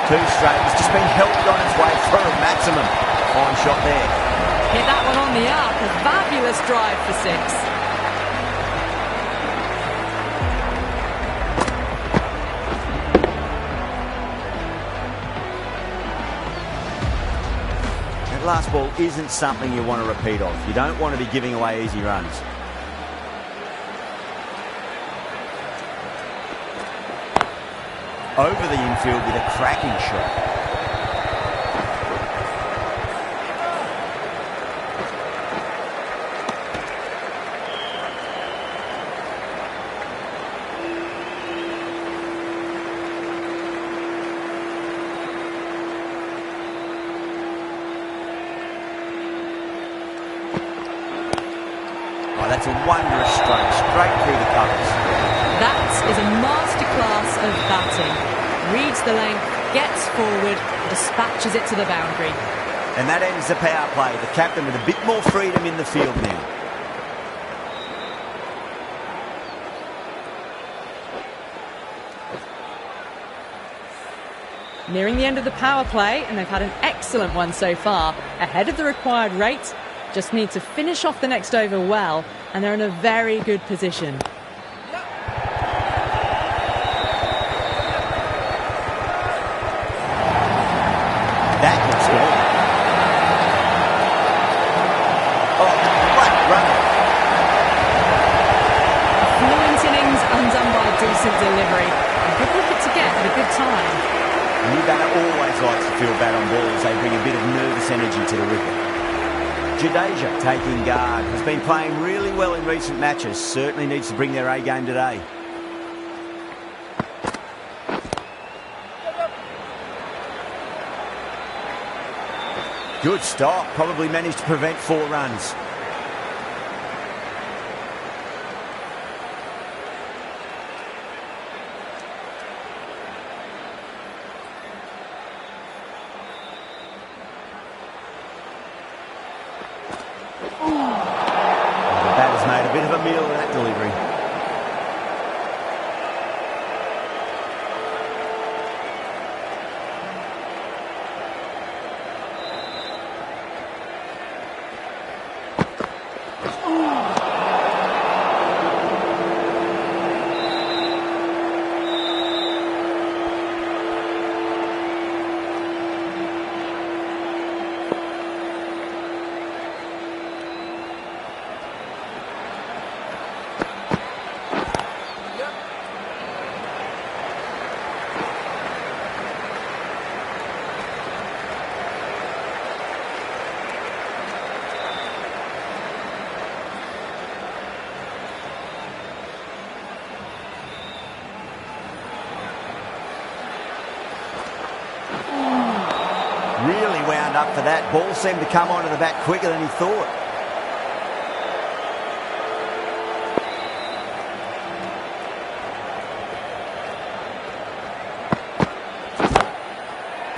Too straight. It's just been helped on its way for a maximum. Fine shot there. Hit that one on the arc. A fabulous drive for 6. Last ball isn't something you want to repeat of. You don't want to be giving away easy runs. Over the infield with a cracking shot. That's a wondrous stroke, straight through the covers. That is a masterclass of batting. Reads the length, gets forward, dispatches it to the boundary. And that ends the power play. The captain with a bit more freedom in the field now. Nearing the end of the power play, and they've had an excellent one so far. Ahead of the required rate. Just need to finish off the next over well, and they're in a very good position. That looks good. Oh, what runner. A fluent innings undone by a decent delivery. A good wicket to get at a good time. A new batter always likes to feel bad on balls. They bring a bit of nervous energy to the wicket. Jadeja taking guard, has been playing really well in recent matches, certainly needs to bring their A game today. Good stop, probably managed to prevent 4 runs. The batter's made a bit of a meal of that delivery. Really wound up for that. Ball seemed to come onto the bat quicker than he thought.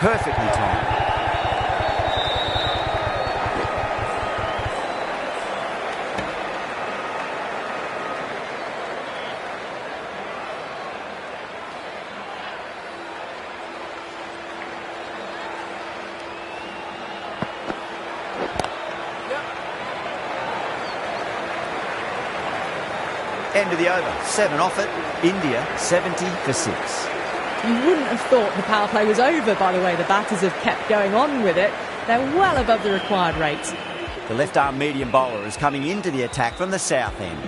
perfectly timed. End of the over. 7 off it. India 70 for 6. You wouldn't have thought the power play was over by the way the batters have kept going on with it. They're well above the required rate. The left-arm medium bowler is coming into the attack from the south end.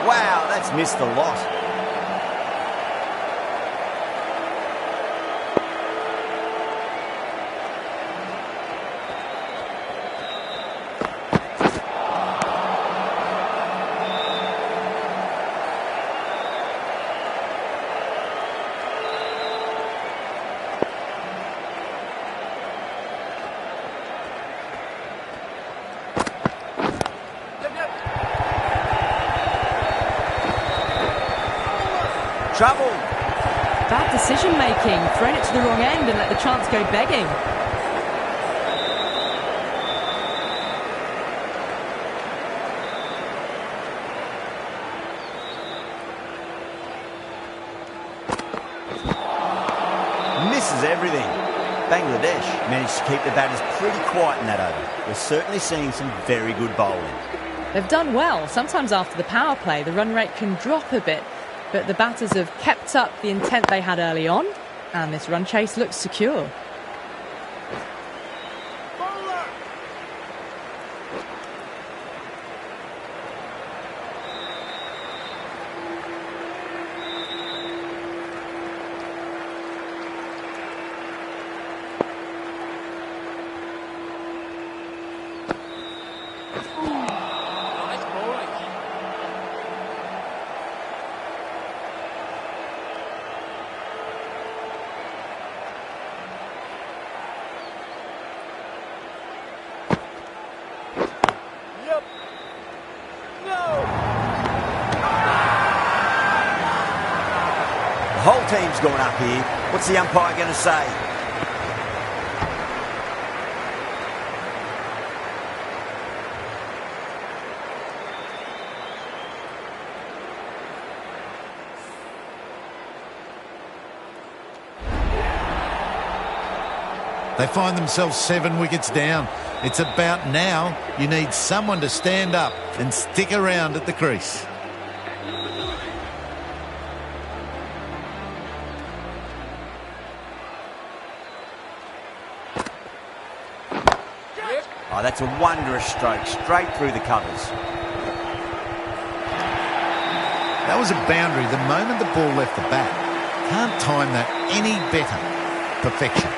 Wow, that's missed the lot. Trouble. Bad decision making, thrown it to the wrong end and let the chance go begging. Misses everything. Bangladesh managed to keep the batters pretty quiet in that over. We're certainly seeing some very good bowling. They've done well. Sometimes after the power play, the run rate can drop a bit, but the batters have kept up the intent they had early on, and this run chase looks secure. The whole team's gone up here. What's the umpire going to say? They find themselves 7 wickets down. It's about now. You need someone to stand up and stick around at the crease. Oh, that's a wondrous stroke, straight through the covers. That was a boundary the moment the ball left the bat. Can't time that any better. Perfection.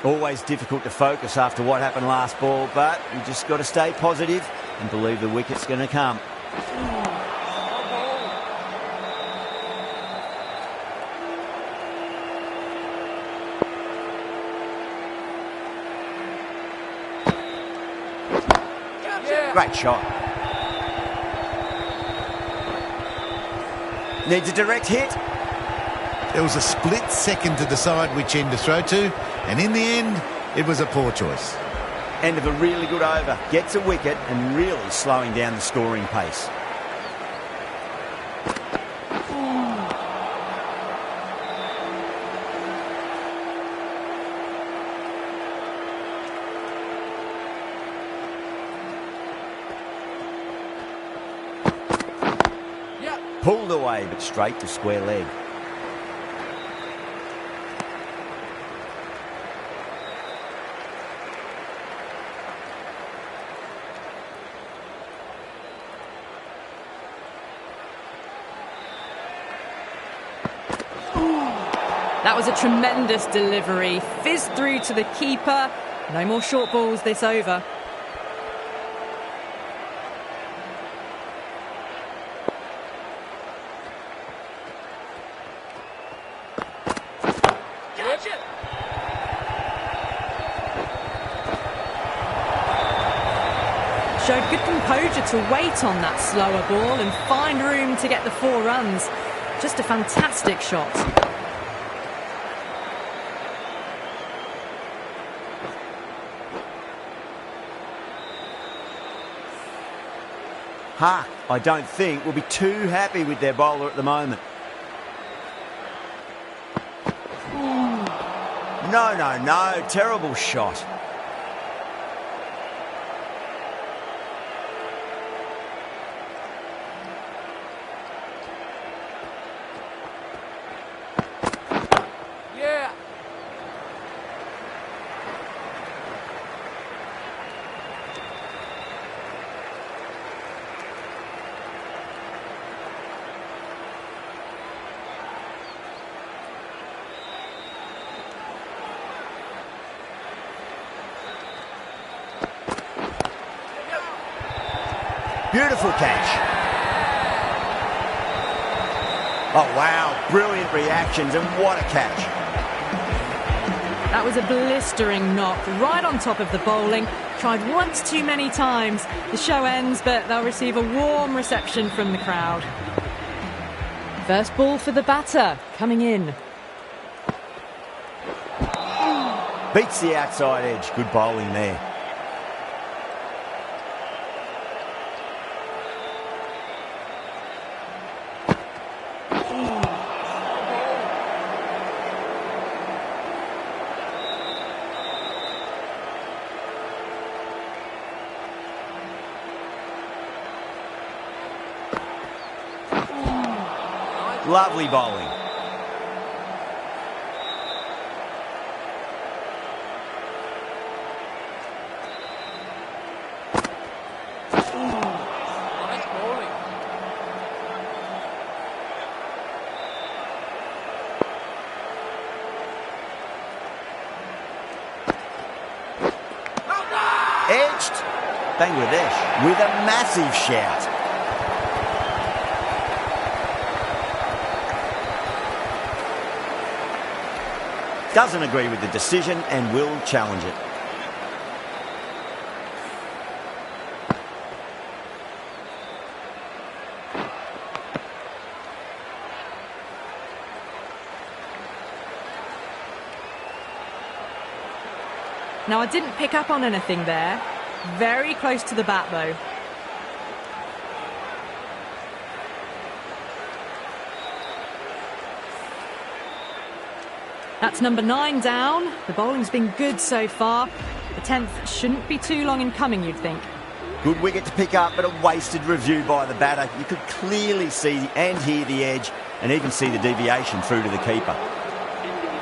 Always difficult to focus after what happened last ball, but you just got to stay positive and believe the wicket's going to come. Great shot. Needs a direct hit. There was a split second to decide which end to throw to, and in the end, it was a poor choice. End of a really good over. Gets a wicket and really slowing down the scoring pace. Pulled away, but straight to square leg. That was a tremendous delivery. Fizzed through to the keeper. No more short balls this over. Showed good composure to wait on that slower ball and find room to get the 4 runs. Just a fantastic shot. Hark, I don't think will be too happy with their bowler at the moment. No, terrible shot. Yeah. Beautiful catch. Oh, wow. Brilliant reactions, and what a catch. That was a blistering knock right on top of the bowling. Tried once too many times. The show ends, but they'll receive a warm reception from the crowd. First ball for the batter, coming in. Beats the outside edge. Good bowling there. Lovely bowling. Nice bowling. Edged. Bangladesh with a massive shout. Doesn't agree with the decision and will challenge it. Now, I didn't pick up on anything there. Very close to the bat, though. That's number 9 down. The bowling's been good so far. The 10th shouldn't be too long in coming, you'd think. Good wicket to pick up, but a wasted review by the batter. You could clearly see and hear the edge and even see the deviation through to the keeper.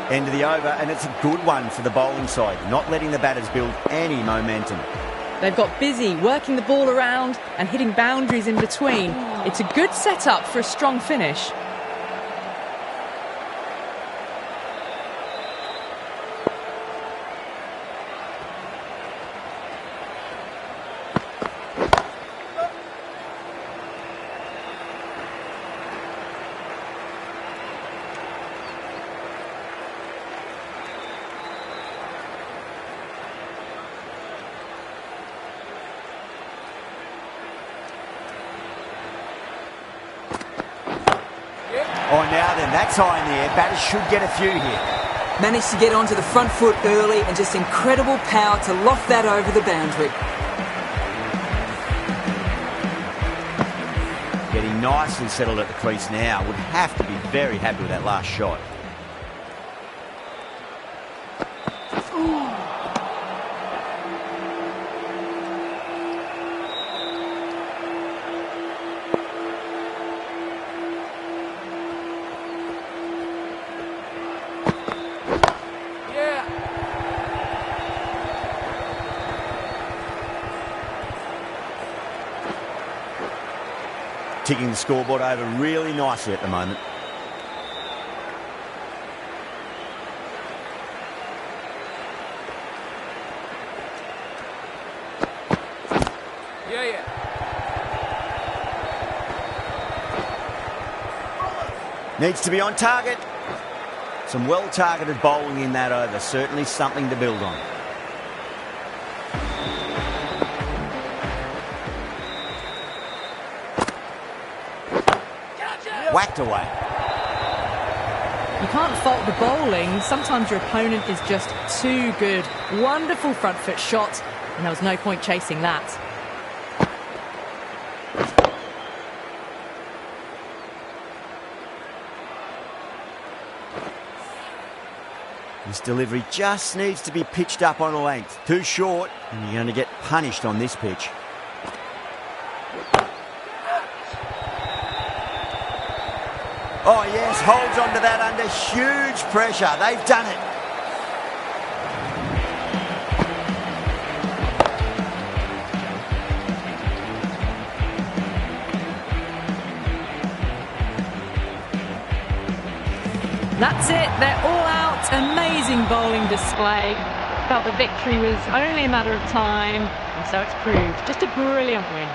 End of the over, and it's a good one for the bowling side, not letting the batters build any momentum. They've got busy working the ball around and hitting boundaries in between. It's a good setup for a strong finish. Oh, now then, that's high in the air. Batters should get a few here. Managed to get onto the front foot early and just incredible power to loft that over the boundary. Getting nicely settled at the crease now. Would have to be very happy with that last shot. ticking the scoreboard over really nicely at the moment. Needs to be on target. Some well-targeted bowling in that over. Certainly something to build on. Whacked away. You can't fault the bowling. Sometimes your opponent is just too good. Wonderful front foot shot, and there was no point chasing that. This delivery just needs to be pitched up on a length. Too short, and you're going to get punished on this pitch. Oh yes, holds onto that under huge pressure. They've done it. That's it, they're all out. Amazing bowling display. Felt the victory was only a matter of time, and so it's proved. Just a brilliant win.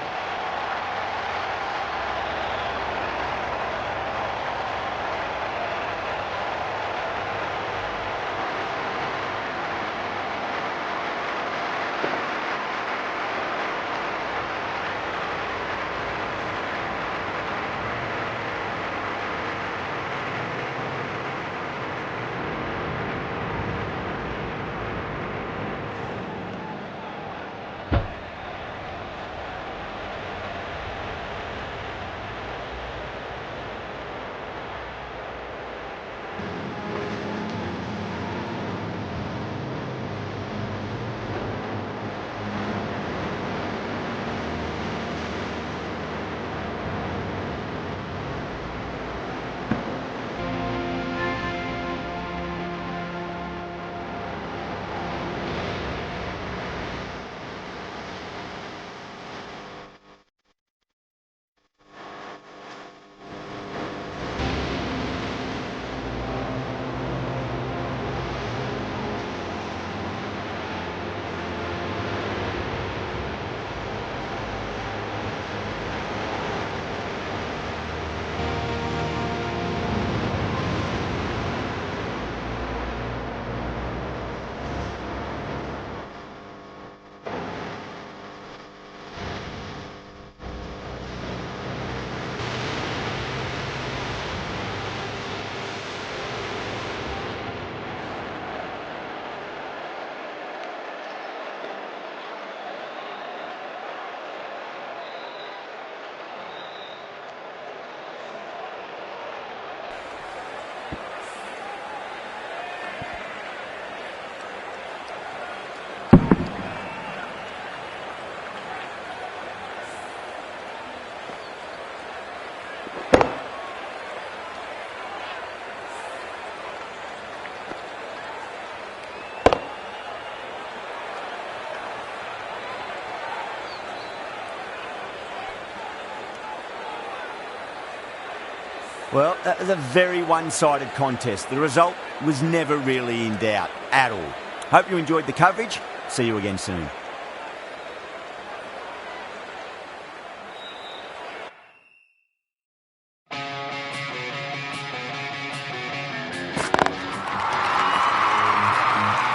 Well, that was a very one-sided contest. The result was never really in doubt at all. Hope you enjoyed the coverage. See you again soon.